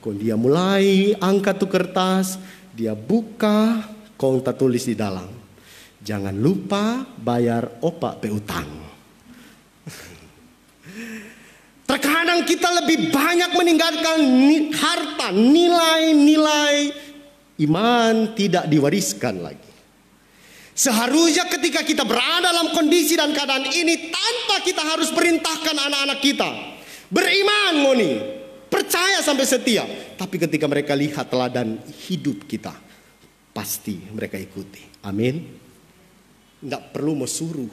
kau dia mulai angkat tuh kertas, dia buka, kau tak tulis di dalam. Jangan lupa bayar opak peutang. Terkadang kita lebih banyak meninggalkan harta, nilai-nilai iman tidak diwariskan lagi. Seharusnya ketika kita berada dalam kondisi dan keadaan ini, tanpa kita harus perintahkan anak-anak kita beriman, ngoni, percaya sampai setia. Tapi ketika mereka lihat teladan hidup kita, pasti mereka ikuti. Amin. Tidak perlu mau suruh,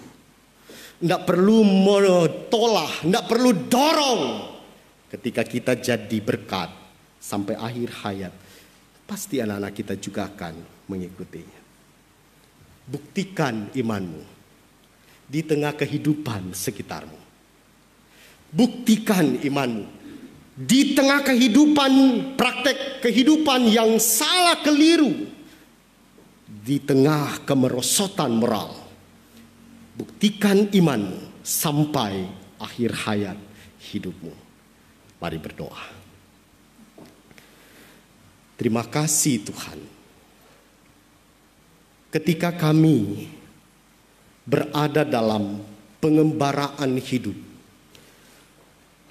tidak perlu mau tolak, tidak perlu dorong. Ketika kita jadi berkat sampai akhir hayat, pasti anak-anak kita juga akan mengikutinya. Buktikan imanmu di tengah kehidupan sekitarmu. Buktikan imanmu di tengah kehidupan, praktek kehidupan yang salah keliru. Di tengah kemerosotan moral. Buktikan imanmu sampai akhir hayat hidupmu. Mari berdoa. Terima kasih Tuhan. Ketika kami berada dalam pengembaraan hidup,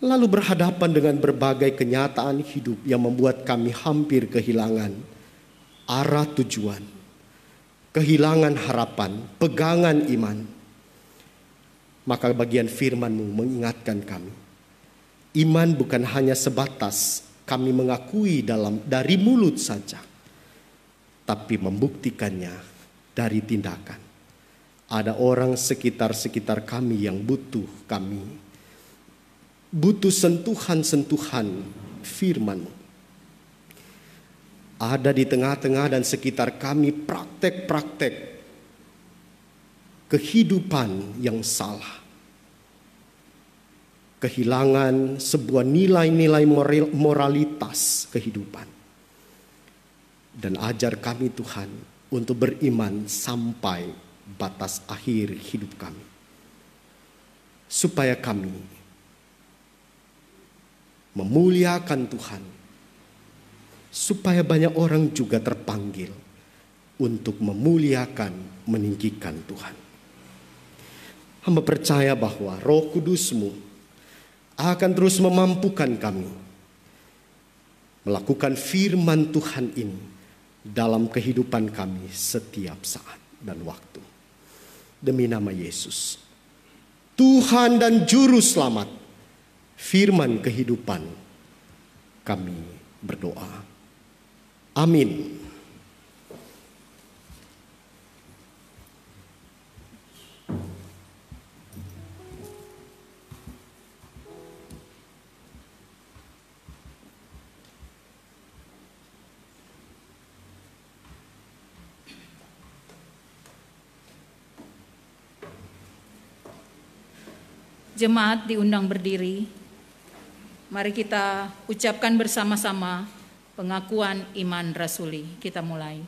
lalu berhadapan dengan berbagai kenyataan hidup yang membuat kami hampir kehilangan arah tujuan, kehilangan harapan, pegangan iman, maka bagian firman-Mu mengingatkan kami, iman bukan hanya sebatas kami mengakui dari mulut saja, tapi membuktikannya dari tindakan. Ada orang sekitar kami yang butuh kami, butuh sentuhan-sentuhan firman-Mu. Ada di tengah-tengah dan sekitar kami praktek-praktek kehidupan yang salah. Kehilangan sebuah nilai-nilai moralitas kehidupan. Dan ajar kami Tuhan untuk beriman sampai batas akhir hidup kami. Supaya kami memuliakan Tuhan. Supaya banyak orang juga terpanggil untuk memuliakan, meninggikan Tuhan. Hamba percaya bahwa Roh Kudus-Mu akan terus memampukan kami melakukan firman Tuhan ini dalam kehidupan kami setiap saat dan waktu. Demi nama Yesus, Tuhan dan Juru Selamat, firman kehidupan, kami berdoa. Amin. Jemaat diundang berdiri. Mari kita ucapkan bersama-sama pengakuan iman rasuli. Kita mulai.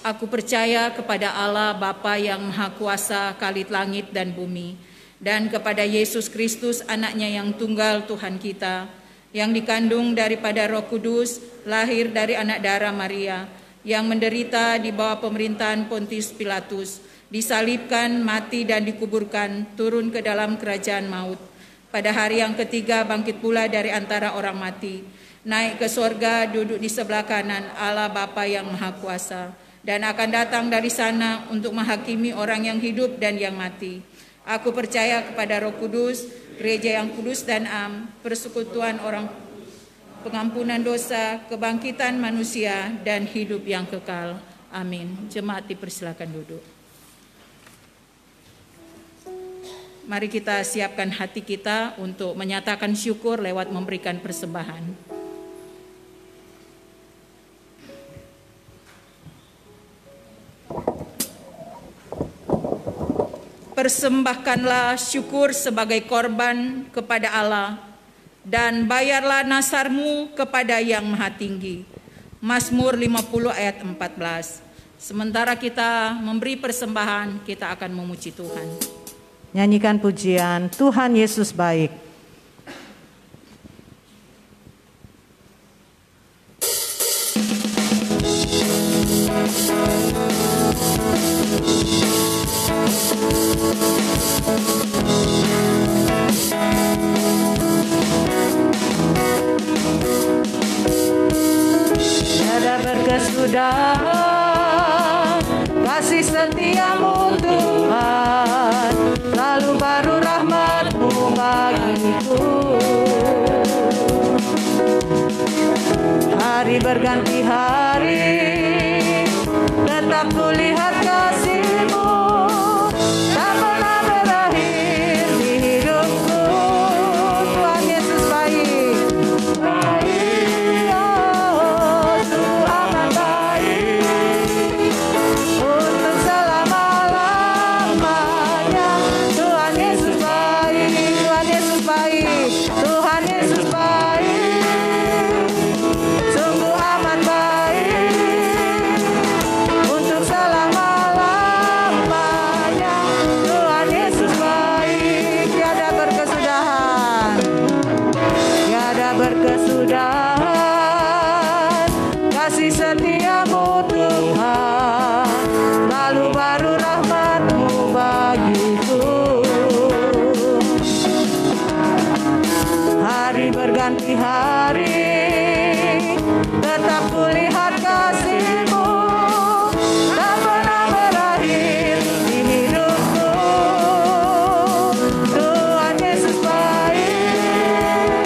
Aku percaya kepada Allah Bapa yang Maha Kuasa, Khalid langit dan bumi, dan kepada Yesus Kristus anaknya yang tunggal Tuhan kita, yang dikandung daripada Roh Kudus, lahir dari anak darah Maria, yang menderita di bawah pemerintahan Pontius Pilatus, disalibkan, mati dan dikuburkan, turun ke dalam kerajaan maut. Pada hari yang ketiga bangkit pula dari antara orang mati, naik ke sorga, duduk di sebelah kanan Allah Bapa yang Maha Kuasa, dan akan datang dari sana untuk menghakimi orang yang hidup dan yang mati. Aku percaya kepada Roh Kudus, gereja yang kudus dan am, persekutuan orang, pengampunan dosa, kebangkitan manusia, dan hidup yang kekal. Amin. Jemaat dipersilakan duduk. Mari kita siapkan hati kita untuk menyatakan syukur lewat memberikan persembahan. Persembahkanlah syukur sebagai korban kepada Allah, dan bayarlah nasarmu kepada Yang Maha Tinggi. Mazmur 50 ayat 14. Sementara kita memberi persembahan, kita akan memuji Tuhan. Nyanyikan pujian Tuhan Yesus baik. Tiada berkesudahan kasih setiamu bagiku. Hari berganti hari, tetap kulihat kasih-Mu, tak pernah berakhir di hidupku. Tuhan Yesus baik, baik, oh Tuhan baik, untuk selama-lamanya. Tuhan Yesus baik, Tuhan Yesus baik, Tuhan Yesus baik, sungguh amat baik, untuk selama-lamanya. Tuhan Yesus baik, tiada berkesudahan, tiada berkesudahan. Kasih setia-Mu Tuhan, lalu baru rahmat-Mu bagiku. Hari berganti hari, tetap kulihat kasih-Mu, tak pernah berakhir di hidupku. Tuhan Yesus baik,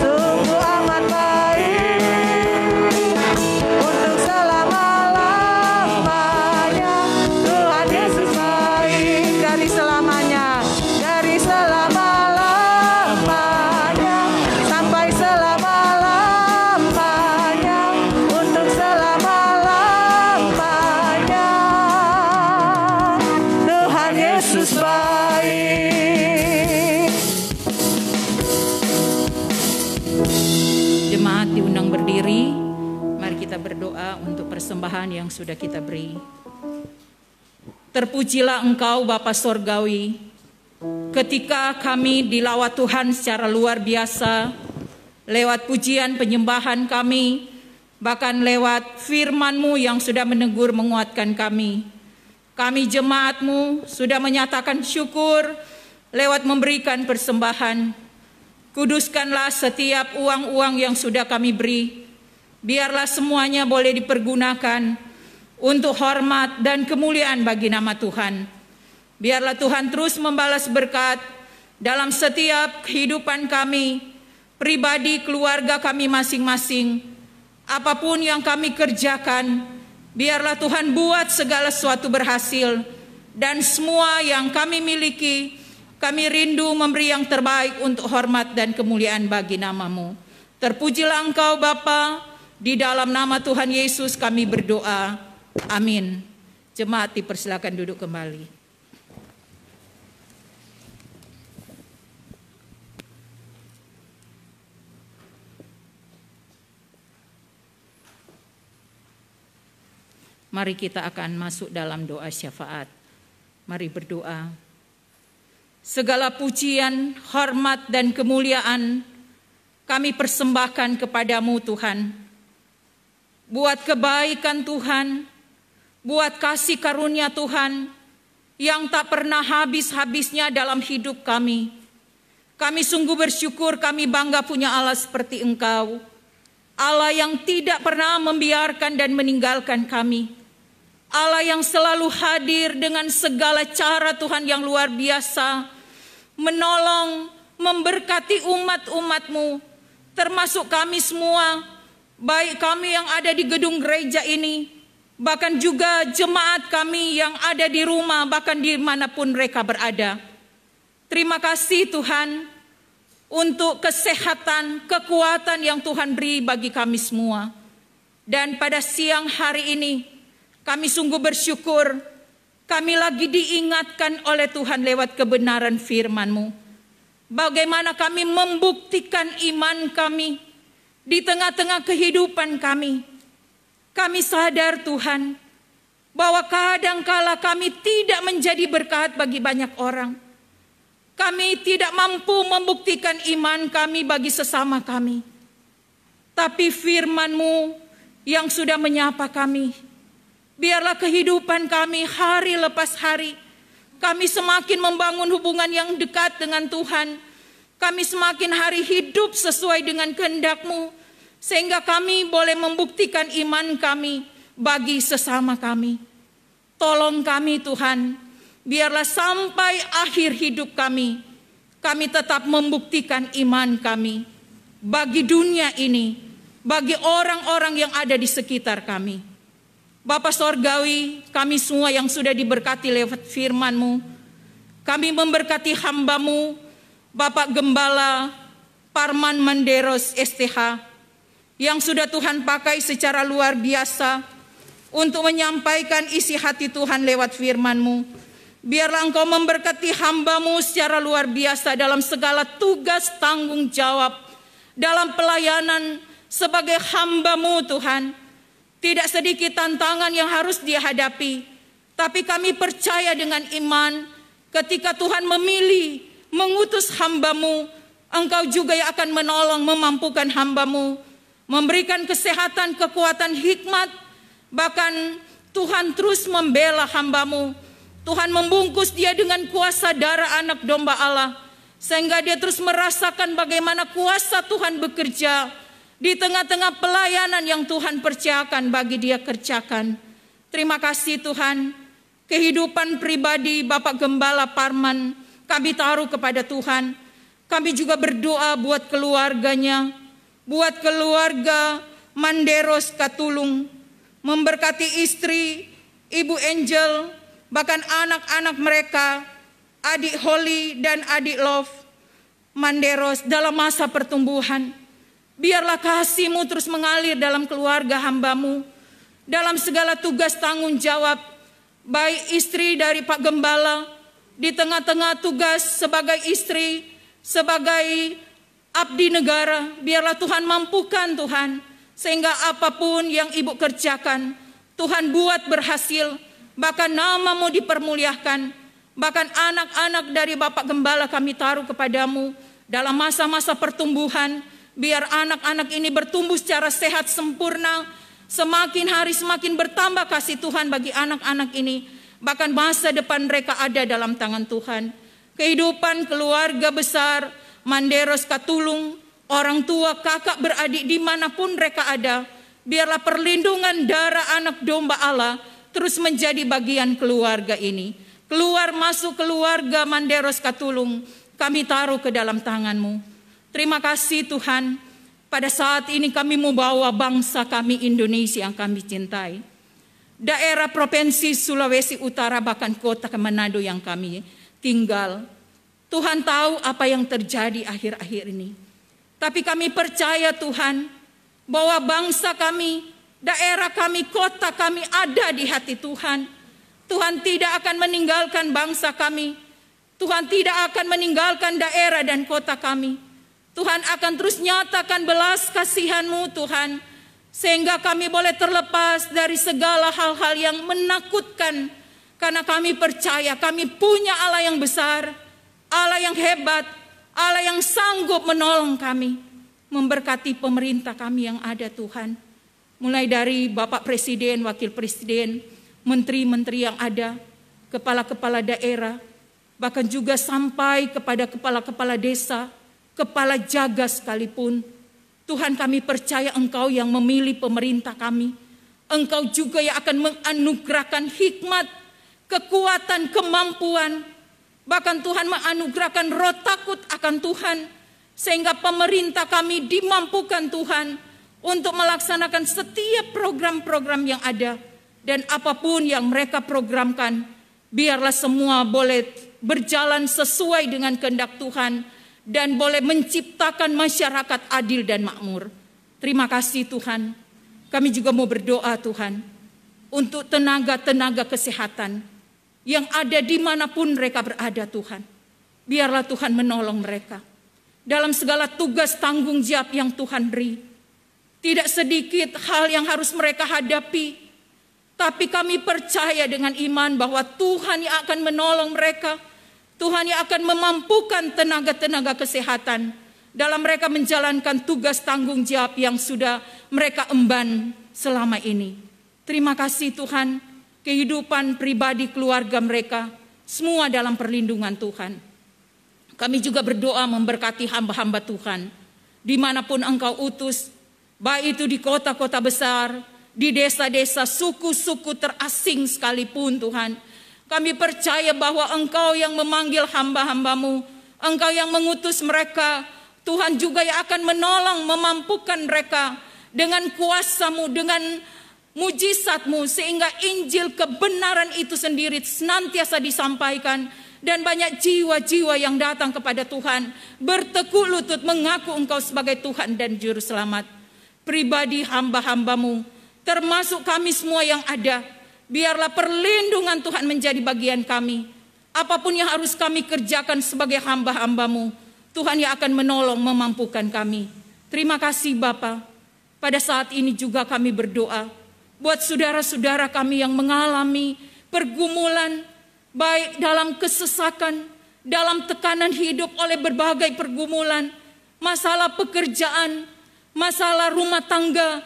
sungguh amat baik, untuk selama-lamanya. Tuhan Yesus baik, dari selamanya, dari selama-lamanya sampai selama-lamanya, untuk selama-lamanya. Tuhan Yesus baik. Jemaat diundang berdiri. Mari kita berdoa untuk persembahan yang sudah kita beri. Terpujilah Engkau Bapa Sorgawi, ketika kami dilawat Tuhan secara luar biasa, lewat pujian penyembahan kami, bahkan lewat firman-Mu yang sudah menegur menguatkan kami. Kami jemaat-Mu sudah menyatakan syukur lewat memberikan persembahan. Kuduskanlah setiap uang-uang yang sudah kami beri. Biarlah semuanya boleh dipergunakan untuk hormat dan kemuliaan bagi nama Tuhan. Biarlah Tuhan terus membalas berkat dalam setiap kehidupan kami, pribadi, keluarga kami masing-masing. Apapun yang kami kerjakan, biarlah Tuhan buat segala sesuatu berhasil. Dan semua yang kami miliki, kami rindu memberi yang terbaik untuk hormat dan kemuliaan bagi nama-Mu. Terpujilah Engkau Bapa, di dalam nama Tuhan Yesus kami berdoa. Amin. Jemaat dipersilakan duduk kembali. Mari kita akan masuk dalam doa syafaat. Mari berdoa. Segala pujian, hormat, dan kemuliaan kami persembahkan kepadamu Tuhan. Buat kebaikan Tuhan, buat kasih karunia Tuhan yang tak pernah habis-habisnya dalam hidup kami. Kami sungguh bersyukur, kami bangga punya Allah seperti Engkau. Allah yang tidak pernah membiarkan dan meninggalkan kami. Allah yang selalu hadir dengan segala cara Tuhan yang luar biasa, menolong, memberkati umat-umat-Mu, termasuk kami semua, baik kami yang ada di gedung gereja ini, bahkan juga jemaat kami yang ada di rumah, bahkan dimanapun mereka berada. Terima kasih Tuhan untuk kesehatan, kekuatan yang Tuhan beri bagi kami semua. Dan pada siang hari ini, kami sungguh bersyukur, kami lagi diingatkan oleh Tuhan lewat kebenaran firman-Mu. Bagaimana kami membuktikan iman kami di tengah-tengah kehidupan kami. Kami sadar Tuhan, bahwa kadangkala kami tidak menjadi berkat bagi banyak orang. Kami tidak mampu membuktikan iman kami bagi sesama kami. Tapi firman-Mu yang sudah menyapa kami, biarlah kehidupan kami hari lepas hari, kami semakin membangun hubungan yang dekat dengan Tuhan. Kami semakin hari hidup sesuai dengan kehendak-Mu, sehingga kami boleh membuktikan iman kami bagi sesama kami. Tolong kami Tuhan, biarlah sampai akhir hidup kami kami tetap membuktikan iman kami bagi dunia ini, bagi orang-orang yang ada di sekitar kami. Bapa Sorgawi, kami semua yang sudah diberkati lewat firman-Mu, kami memberkati hamba-Mu, Bapak Gembala Parman Manderos STH, yang sudah Tuhan pakai secara luar biasa untuk menyampaikan isi hati Tuhan lewat firman-Mu. Biarlah Engkau memberkati hamba-Mu secara luar biasa dalam segala tugas tanggung jawab, dalam pelayanan sebagai hamba-Mu Tuhan. Tidak sedikit tantangan yang harus dia hadapi, tapi kami percaya dengan iman ketika Tuhan memilih mengutus hamba-Mu, Engkau juga yang akan menolong, memampukan hamba-Mu, memberikan kesehatan, kekuatan, hikmat. Bahkan Tuhan terus membela hamba-Mu. Tuhan membungkus dia dengan kuasa darah anak domba Allah, sehingga dia terus merasakan bagaimana kuasa Tuhan bekerja di tengah-tengah pelayanan yang Tuhan percayakan bagi dia kerjakan. Terima kasih Tuhan. Kehidupan pribadi Bapak Gembala Parman kami taruh kepada Tuhan. Kami juga berdoa buat keluarganya, buat keluarga Manderos Katulung, memberkati istri Ibu Angel, bahkan anak-anak mereka, adik Holly dan adik Love Manderos dalam masa pertumbuhan. Biarlah kasih-Mu terus mengalir dalam keluarga hamba-Mu, dalam segala tugas tanggung jawab, baik istri dari Pak Gembala, di tengah-tengah tugas sebagai istri, sebagai abdi negara. Biarlah Tuhan mampukan Tuhan, sehingga apapun yang Ibu kerjakan, Tuhan buat berhasil, bahkan nama-Mu dipermuliakan. Bahkan anak-anak dari Bapak Gembala kami taruh kepadamu dalam masa-masa pertumbuhan. Biar anak-anak ini bertumbuh secara sehat sempurna, semakin hari semakin bertambah kasih Tuhan bagi anak-anak ini. Bahkan masa depan mereka ada dalam tangan Tuhan. Kehidupan keluarga besar Manderos Katulung, orang tua, kakak, beradik dimanapun mereka ada, biarlah perlindungan darah anak domba Allah terus menjadi bagian keluarga ini. Keluar masuk keluarga Manderos Katulung, kami taruh ke dalam tangan-Mu. Terima kasih Tuhan, pada saat ini kami membawa bangsa kami Indonesia yang kami cintai. Daerah Provinsi Sulawesi Utara bahkan kota Manado yang kami tinggal. Tuhan tahu apa yang terjadi akhir-akhir ini. Tapi kami percaya Tuhan, bahwa bangsa kami, daerah kami, kota kami ada di hati Tuhan. Tuhan tidak akan meninggalkan bangsa kami. Tuhan tidak akan meninggalkan daerah dan kota kami. Tuhan akan terus nyatakan belas kasihan-Mu Tuhan, sehingga kami boleh terlepas dari segala hal-hal yang menakutkan, karena kami percaya kami punya Allah yang besar, Allah yang hebat, Allah yang sanggup menolong kami, memberkati pemerintah kami yang ada Tuhan, mulai dari Bapak Presiden, Wakil Presiden, menteri-menteri yang ada, kepala-kepala daerah, bahkan juga sampai kepada kepala-kepala desa, kepala jaga sekalipun. Tuhan, kami percaya Engkau yang memilih pemerintah kami. Engkau juga yang akan menganugerahkan hikmat, kekuatan, kemampuan. Bahkan Tuhan menganugerahkan roh takut akan Tuhan, sehingga pemerintah kami dimampukan Tuhan untuk melaksanakan setiap program-program yang ada. Dan apapun yang mereka programkan, biarlah semua boleh berjalan sesuai dengan kehendak Tuhan, dan boleh menciptakan masyarakat adil dan makmur. Terima kasih Tuhan. Kami juga mau berdoa Tuhan, untuk tenaga-tenaga kesehatan yang ada dimanapun mereka berada Tuhan. Biarlah Tuhan menolong mereka dalam segala tugas tanggung jawab yang Tuhan beri. Tidak sedikit hal yang harus mereka hadapi, tapi kami percaya dengan iman bahwa Tuhan yang akan menolong mereka. Tuhan yang akan memampukan tenaga-tenaga kesehatan dalam mereka menjalankan tugas tanggung jawab yang sudah mereka emban selama ini. Terima kasih Tuhan, kehidupan pribadi keluarga mereka, semua dalam perlindungan Tuhan. Kami juga berdoa memberkati hamba-hamba Tuhan, dimanapun Engkau utus, baik itu di kota-kota besar, di desa-desa, suku-suku terasing sekalipun Tuhan. Kami percaya bahwa Engkau yang memanggil hamba-hamba-Mu Engkau yang mengutus mereka, Tuhan juga yang akan menolong, memampukan mereka dengan kuasa-Mu, dengan mujizat-Mu, sehingga Injil kebenaran itu sendiri senantiasa disampaikan. Dan banyak jiwa-jiwa yang datang kepada Tuhan, bertekuk lutut mengaku Engkau sebagai Tuhan dan Juru Selamat. Pribadi hamba-hamba-Mu, termasuk kami semua yang ada, biarlah perlindungan Tuhan menjadi bagian kami. Apapun yang harus kami kerjakan sebagai hamba-hamba-Mu, Tuhan yang akan menolong, memampukan kami. Terima kasih Bapa. Pada saat ini juga kami berdoa buat saudara-saudara kami yang mengalami pergumulan, baik dalam kesesakan, dalam tekanan hidup oleh berbagai pergumulan, masalah pekerjaan, masalah rumah tangga,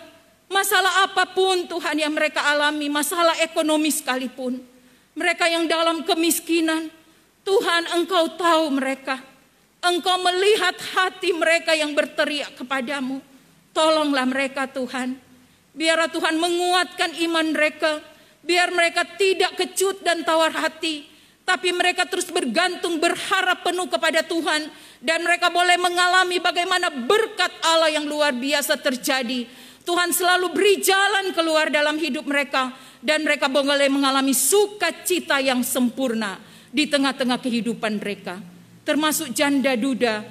masalah apapun Tuhan yang mereka alami, masalah ekonomi sekalipun. Mereka yang dalam kemiskinan, Tuhan Engkau tahu mereka. Engkau melihat hati mereka yang berteriak kepadamu. Tolonglah mereka Tuhan. Biarlah Tuhan menguatkan iman mereka. Biar mereka tidak kecut dan tawar hati. Tapi mereka terus bergantung, berharap penuh kepada Tuhan. Dan mereka boleh mengalami bagaimana berkat Allah yang luar biasa terjadi. Tuhan selalu beri jalan keluar dalam hidup mereka. Dan mereka boleh mengalami sukacita yang sempurna di tengah-tengah kehidupan mereka. Termasuk janda duda.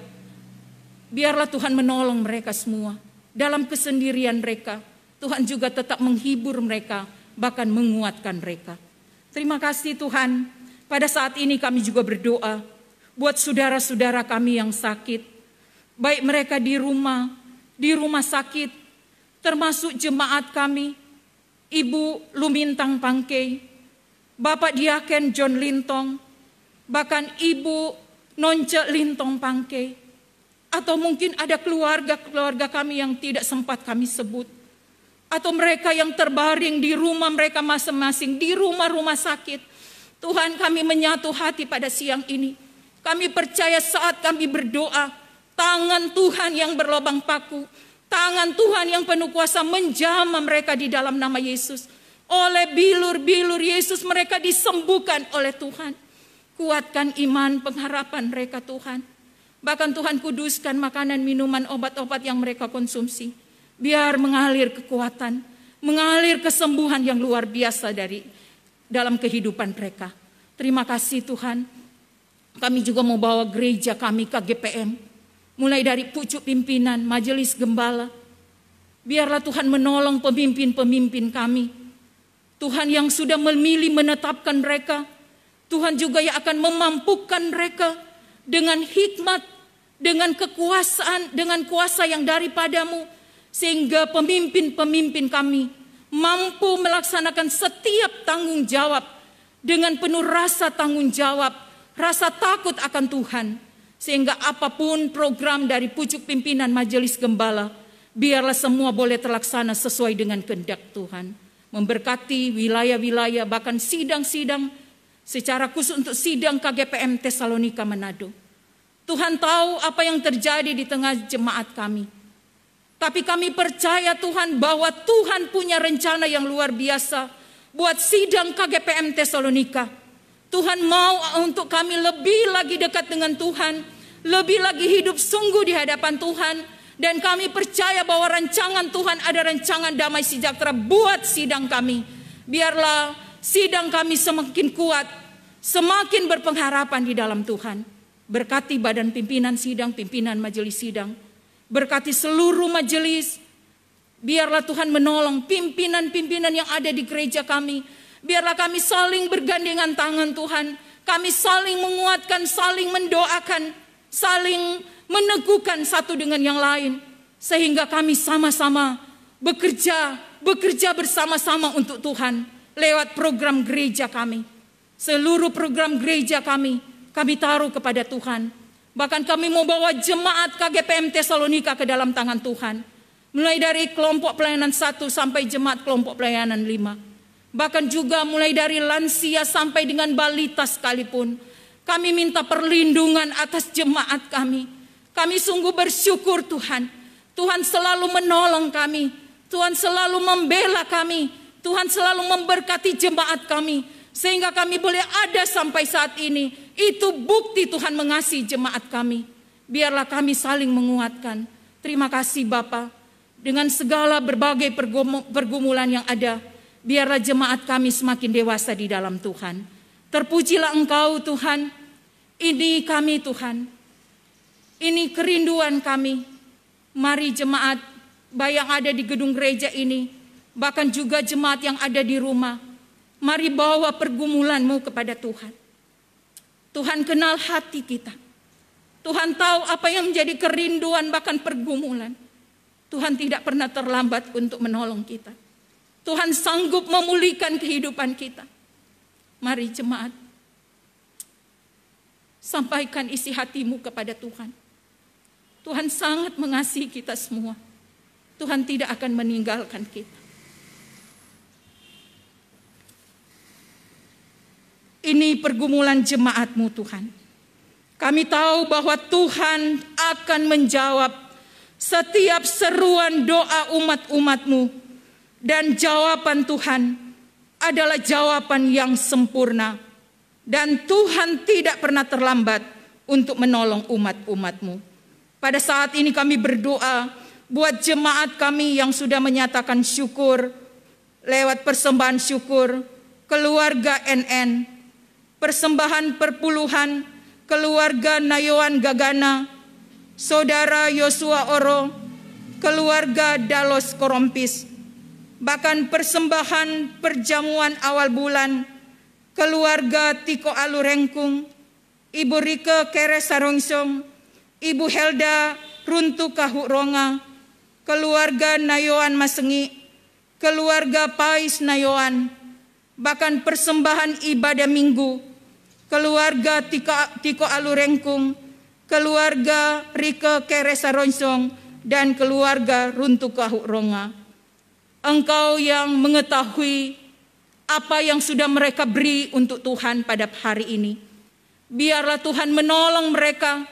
Biarlah Tuhan menolong mereka semua. Dalam kesendirian mereka, Tuhan juga tetap menghibur mereka, bahkan menguatkan mereka. Terima kasih Tuhan. Pada saat ini kami juga berdoa buat saudara-saudara kami yang sakit. Baik mereka di rumah sakit, termasuk jemaat kami, Ibu Lumintang Pangkei, Bapak Diaken John Lintong, bahkan Ibu Nonce Lintong Pangkei, atau mungkin ada keluarga-keluarga kami yang tidak sempat kami sebut, atau mereka yang terbaring di rumah mereka masing-masing, di rumah-rumah sakit. Tuhan, kami menyatu hati pada siang ini. Kami percaya saat kami berdoa, tangan Tuhan yang berlobang paku, tangan Tuhan yang penuh kuasa menjamah mereka di dalam nama Yesus. Oleh bilur-bilur Yesus mereka disembuhkan oleh Tuhan. Kuatkan iman pengharapan mereka Tuhan. Bahkan Tuhan kuduskan makanan, minuman, obat-obat yang mereka konsumsi. Biar mengalir kekuatan, mengalir kesembuhan yang luar biasa dari dalam kehidupan mereka. Terima kasih Tuhan. Kami juga mau bawa gereja kami KGPM. Mulai dari pucuk pimpinan, majelis gembala. Biarlah Tuhan menolong pemimpin-pemimpin kami. Tuhan yang sudah memilih menetapkan mereka. Tuhan juga yang akan memampukan mereka dengan hikmat, dengan kekuasaan, dengan kuasa yang daripadamu. Sehingga pemimpin-pemimpin kami mampu melaksanakan setiap tanggung jawab dengan penuh rasa tanggung jawab, rasa takut akan Tuhan. Sehingga apapun program dari pucuk pimpinan majelis gembala, biarlah semua boleh terlaksana sesuai dengan kehendak Tuhan. Memberkati wilayah-wilayah, bahkan sidang-sidang, secara khusus untuk sidang KGPM Tesalonika Manado. Tuhan tahu apa yang terjadi di tengah jemaat kami. Tapi kami percaya Tuhan bahwa Tuhan punya rencana yang luar biasa buat sidang KGPM Tesalonika. Tuhan mau untuk kami lebih lagi dekat dengan Tuhan, lebih lagi hidup sungguh di hadapan Tuhan. Dan kami percaya bahwa rancangan Tuhan ada rancangan damai sejahtera buat sidang kami. Biarlah sidang kami semakin kuat, semakin berpengharapan di dalam Tuhan. Berkati badan pimpinan sidang, pimpinan majelis sidang. Berkati seluruh majelis. Biarlah Tuhan menolong pimpinan-pimpinan yang ada di gereja kami. Biarlah kami saling bergandengan tangan Tuhan. Kami saling menguatkan, saling mendoakan, saling meneguhkan satu dengan yang lain. Sehingga kami sama-sama bekerja bersama-sama untuk Tuhan. Lewat program gereja kami. Seluruh program gereja kami taruh kepada Tuhan. Bahkan kami mau bawa jemaat KGPM Tesalonika ke dalam tangan Tuhan. Mulai dari kelompok pelayanan 1 sampai jemaat kelompok pelayanan 5. Bahkan juga mulai dari lansia sampai dengan balita sekalipun. Kami minta perlindungan atas jemaat kami. Kami sungguh bersyukur Tuhan. Tuhan selalu menolong kami. Tuhan selalu membela kami. Tuhan selalu memberkati jemaat kami. Sehingga kami boleh ada sampai saat ini. Itu bukti Tuhan mengasihi jemaat kami. Biarlah kami saling menguatkan. Terima kasih Bapa. Dengan segala berbagai pergumulan yang ada, biarlah jemaat kami semakin dewasa di dalam Tuhan. Terpujilah Engkau Tuhan. Ini kami Tuhan. Ini kerinduan kami. Mari jemaat yang ada di gedung gereja ini, bahkan juga jemaat yang ada di rumah, mari bawa pergumulanmu kepada Tuhan. Tuhan kenal hati kita. Tuhan tahu apa yang menjadi kerinduan bahkan pergumulan. Tuhan tidak pernah terlambat untuk menolong kita. Tuhan sanggup memulihkan kehidupan kita. Mari jemaat, sampaikan isi hatimu kepada Tuhan. Tuhan sangat mengasihi kita semua. Tuhan tidak akan meninggalkan kita. Ini pergumulan jemaat-Mu Tuhan. Kami tahu bahwa Tuhan akan menjawab setiap seruan doa umat-umat-Mu. Dan jawaban Tuhan adalah jawaban yang sempurna. Dan Tuhan tidak pernah terlambat untuk menolong umat-umat-Mu. Pada saat ini kami berdoa buat jemaat kami yang sudah menyatakan syukur lewat persembahan syukur, keluarga NN, persembahan perpuluhan, keluarga Nayoan Gagana, saudara Yosua Oro, keluarga Dalos Korompis, bahkan persembahan perjamuan awal bulan, keluarga Tiko Alurengkung, Ibu Rike Kere Sarongsong, Ibu Helda Runtu Kahuronga, keluarga Nayoan Masengi, keluarga Pais Nayoan, bahkan persembahan ibadah minggu, keluarga Tiko Alurengkung, keluarga Rike Kere Saronsong, dan keluarga Runtu Kahuronga. Engkau yang mengetahui apa yang sudah mereka beri untuk Tuhan pada hari ini. Biarlah Tuhan menolong mereka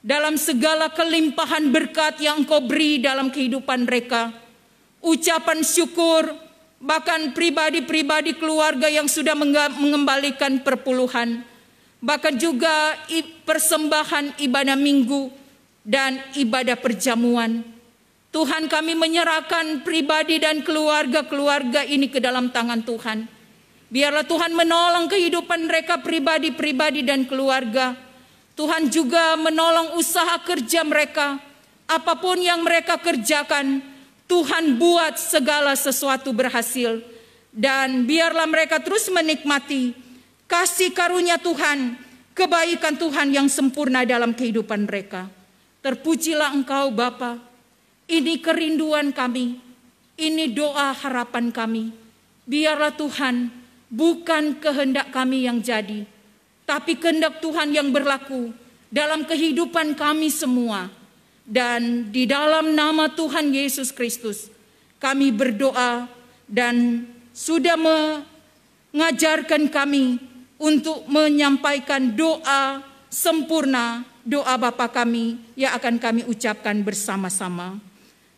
dalam segala kelimpahan berkat yang Engkau beri dalam kehidupan mereka. Ucapan syukur, bahkan pribadi-pribadi keluarga yang sudah mengembalikan perpuluhan, bahkan juga persembahan ibadah minggu dan ibadah perjamuan. Tuhan, kami menyerahkan pribadi dan keluarga-keluarga ini ke dalam tangan Tuhan. Biarlah Tuhan menolong kehidupan mereka pribadi-pribadi dan keluarga. Tuhan juga menolong usaha kerja mereka. Apapun yang mereka kerjakan, Tuhan buat segala sesuatu berhasil. Dan biarlah mereka terus menikmati kasih karunia Tuhan, kebaikan Tuhan yang sempurna dalam kehidupan mereka. Terpujilah Engkau Bapa. Ini kerinduan kami. Ini doa harapan kami. Biarlah Tuhan, bukan kehendak kami yang jadi, tapi kehendak Tuhan yang berlaku dalam kehidupan kami semua. Dan di dalam nama Tuhan Yesus Kristus, kami berdoa dan sudah mengajarkan kami untuk menyampaikan doa sempurna, doa Bapa kami yang akan kami ucapkan bersama-sama.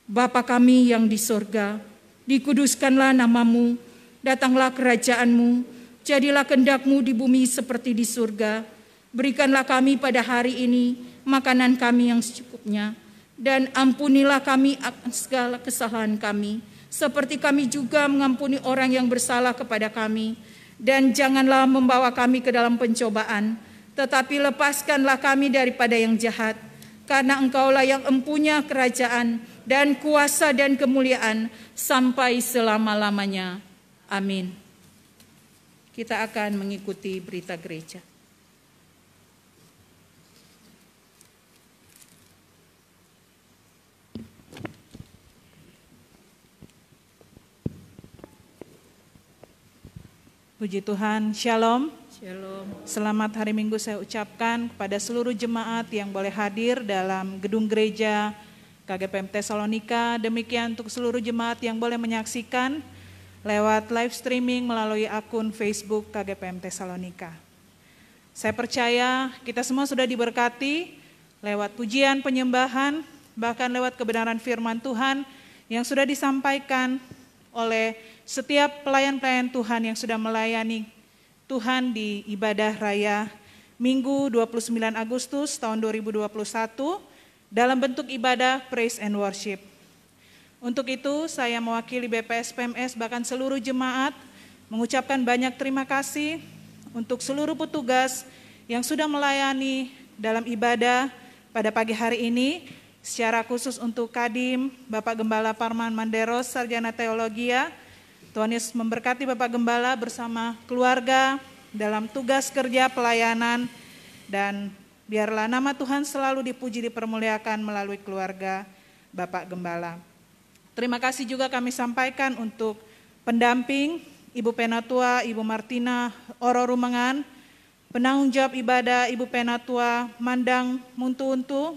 Bapa kami yang di sorga, dikuduskanlah namamu, datanglah kerajaanmu, jadilah kehendak-Mu di bumi seperti di surga. Berikanlah kami pada hari ini makanan kami yang secukupnya, dan ampunilah kami akan segala kesalahan kami, seperti kami juga mengampuni orang yang bersalah kepada kami. Dan janganlah membawa kami ke dalam pencobaan, tetapi lepaskanlah kami daripada yang jahat. Karena Engkaulah yang empunya kerajaan dan kuasa dan kemuliaan sampai selama-lamanya. Amin. Kita akan mengikuti berita gereja. Puji Tuhan, Shalom. Shalom. Selamat hari Minggu saya ucapkan kepada seluruh jemaat yang boleh hadir dalam gedung gereja KGPM Tesalonika. Demikian untuk seluruh jemaat yang boleh menyaksikan lewat live streaming melalui akun Facebook KGPM Tesalonika. Saya percaya kita semua sudah diberkati lewat pujian, penyembahan, bahkan lewat kebenaran firman Tuhan yang sudah disampaikan oleh setiap pelayan-pelayan Tuhan yang sudah melayani Tuhan di ibadah raya Minggu 29 Agustus tahun 2021 dalam bentuk ibadah praise and worship. Untuk itu saya mewakili BPS PMS bahkan seluruh jemaat mengucapkan banyak terima kasih untuk seluruh petugas yang sudah melayani dalam ibadah pada pagi hari ini, secara khusus untuk Kadim, Bapak Gembala Parman Manderos, Sarjana Teologia. Tuhan Yesus memberkati Bapak Gembala bersama keluarga dalam tugas kerja pelayanan, dan biarlah nama Tuhan selalu dipuji dipermuliakan melalui keluarga Bapak Gembala. Terima kasih juga kami sampaikan untuk pendamping Ibu Penatua, Ibu Martina Oro Rumengan, penanggung jawab ibadah Ibu Penatua Mandang Muntu-Untu,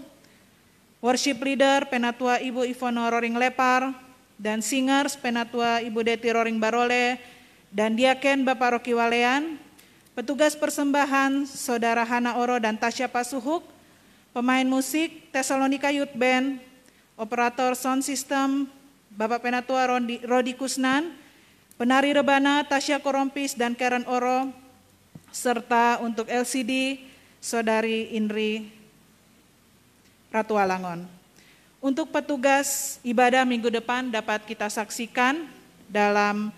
worship leader Penatua Ibu Ivono Roring Lepar, dan singers Penatua Ibu Deti Roring Barole, dan diaken Bapak Roki Walean, petugas persembahan Saudara Hana Oro dan Tasya Pasuhuk, pemain musik Tesalonika Youth Band, operator sound system Bapak Penatua Rodi Kusnan, penari rebana Tasya Korompis dan Karen Oro, serta untuk LCD Saudari Indri Ratualangon. Untuk petugas ibadah minggu depan dapat kita saksikan dalam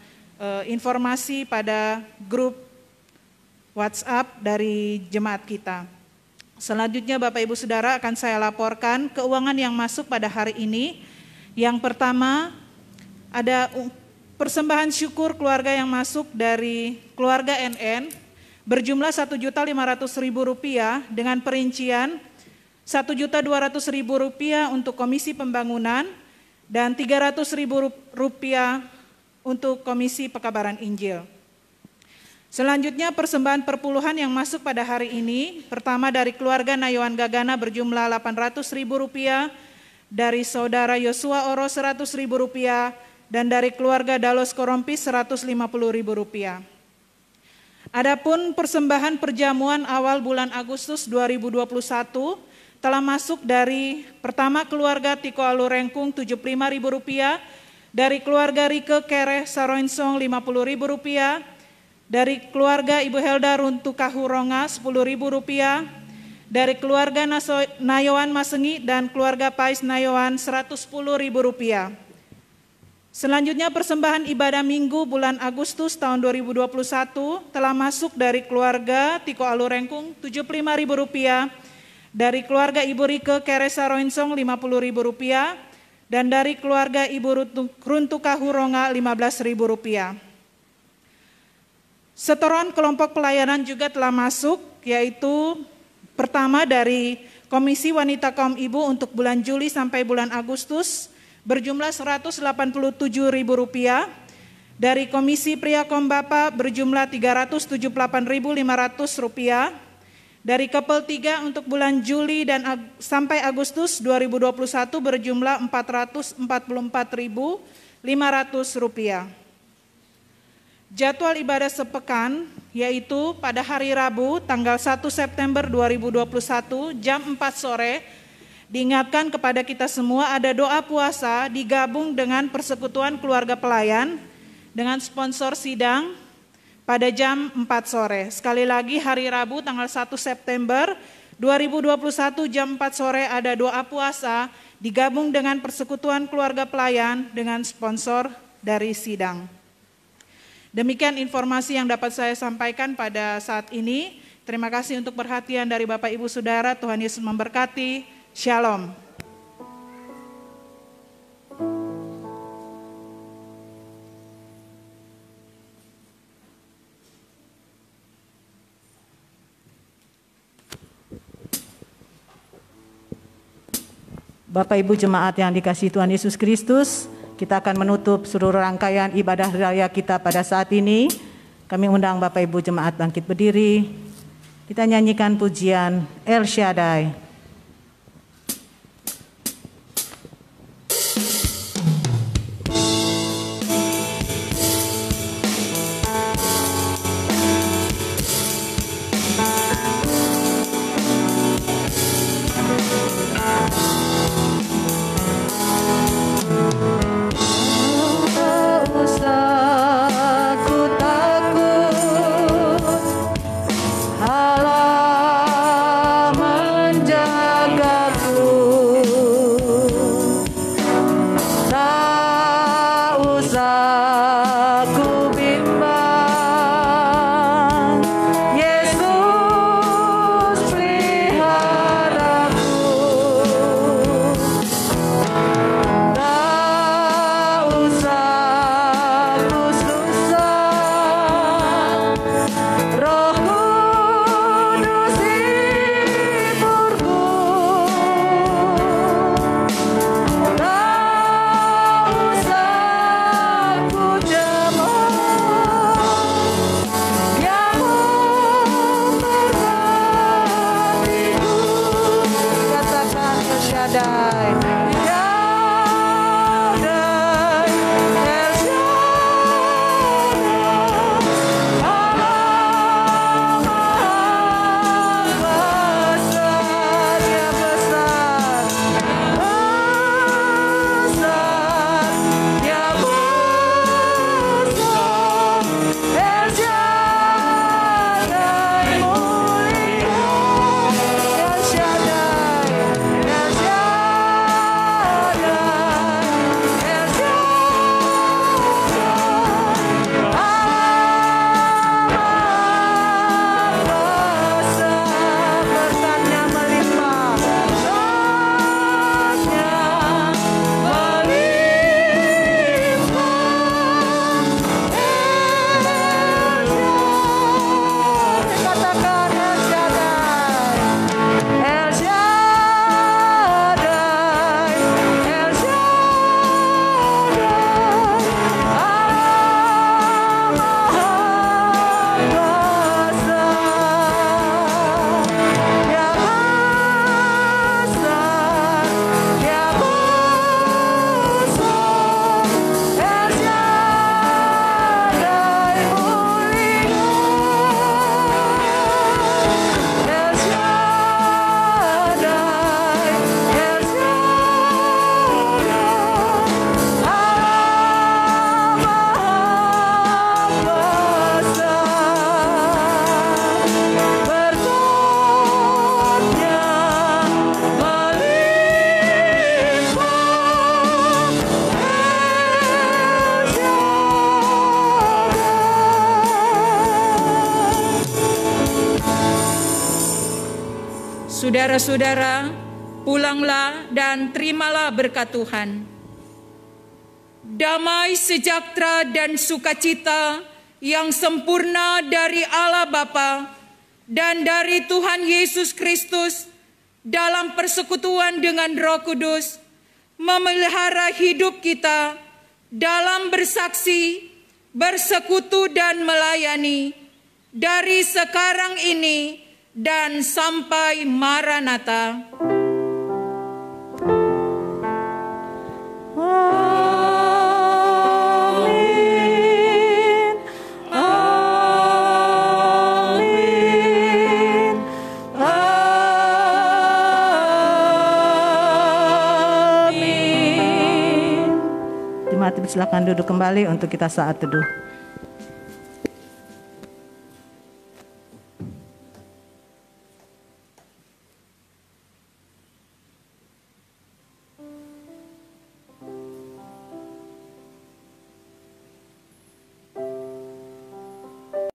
informasi pada grup WhatsApp dari jemaat kita. Selanjutnya Bapak Ibu Saudara akan saya laporkan keuangan yang masuk pada hari ini. Yang pertama ada persembahan syukur keluarga yang masuk dari keluarga NN berjumlah Rp1.500.000 dengan perincian Rp1.200.000 untuk Komisi Pembangunan dan Rp300.000 untuk Komisi Pekabaran Injil. Selanjutnya persembahan perpuluhan yang masuk pada hari ini, pertama dari keluarga Nayoan Gagana berjumlah Rp800.000, dari Saudara Yosua Oro Rp100.000, dan dari keluarga Dalos Korompis Rp150.000. Adapun persembahan perjamuan awal bulan Agustus 2021 telah masuk dari pertama keluarga Tiko Alurengkung Rp75.000, dari keluarga Rike Kere Saroinsong Rp50.000, dari keluarga Ibu Helda Runtu Kahuronga Rp10.000, dari keluarga Nayoan Masengi dan keluarga Pais Nayoan Rp110.000. Selanjutnya persembahan ibadah minggu bulan Agustus tahun 2021 telah masuk dari keluarga Tiko Alurengkung Rp75.000, dari keluarga Ibu Rike Keresa Roinsong Rp50.000, dan dari keluarga Ibu Runtu Kahuronga Rp15.000. Setoran kelompok pelayanan juga telah masuk, yaitu pertama dari Komisi Wanita Kaum Ibu untuk bulan Juli sampai bulan Agustus berjumlah Rp187.000, dari Komisi Pria Kaum Bapa berjumlah Rp378.500, dari Kepel 3 untuk bulan Juli dan sampai Agustus 2021 berjumlah Rp444.500. Jadwal ibadah sepekan yaitu pada hari Rabu tanggal 1 September 2021 jam 4 sore diingatkan kepada kita semua ada doa puasa digabung dengan persekutuan keluarga pelayan dengan sponsor sidang pada jam 4 sore. Sekali lagi hari Rabu tanggal 1 September 2021 jam 4 sore ada doa puasa digabung dengan persekutuan keluarga pelayan dengan sponsor dari sidang. Demikian informasi yang dapat saya sampaikan pada saat ini. Terima kasih untuk perhatian dari Bapak Ibu Saudara. Tuhan Yesus memberkati. Shalom. Bapak Ibu jemaat yang dikasihi Tuhan Yesus Kristus, kita akan menutup seluruh rangkaian ibadah raya kita pada saat ini. Kami undang Bapak Ibu jemaat bangkit berdiri. Kita nyanyikan pujian El Shaddai. Halah Shaddai, Shaddai, El Shaddai, Allah Maha Besar, Dia besar, besar, Dia besar, El Shaddai mulia, El Shaddai, El Shaddai, El Shaddai, besar, berkatnya melimpah, berkatnya melimpah. Katakan El Shaddai, El Shaddai, El Shaddai, Allah Maha Besar, Dia besar, Dia besar, El Shaddai mulia, El Shaddai, El Shaddai, Allah Maha Besar, berkatnya melimpah. Saudara-saudara, pulanglah dan terimalah berkat Tuhan. Damai, sejahtera, dan sukacita yang sempurna dari Allah Bapa dan dari Tuhan Yesus Kristus dalam persekutuan dengan Roh Kudus memelihara hidup kita dalam bersaksi, bersekutu, dan melayani dari sekarang ini dan sampai Maranatha. Amin, amin, amin. Jemaat silakan duduk kembali untuk kita saat teduh.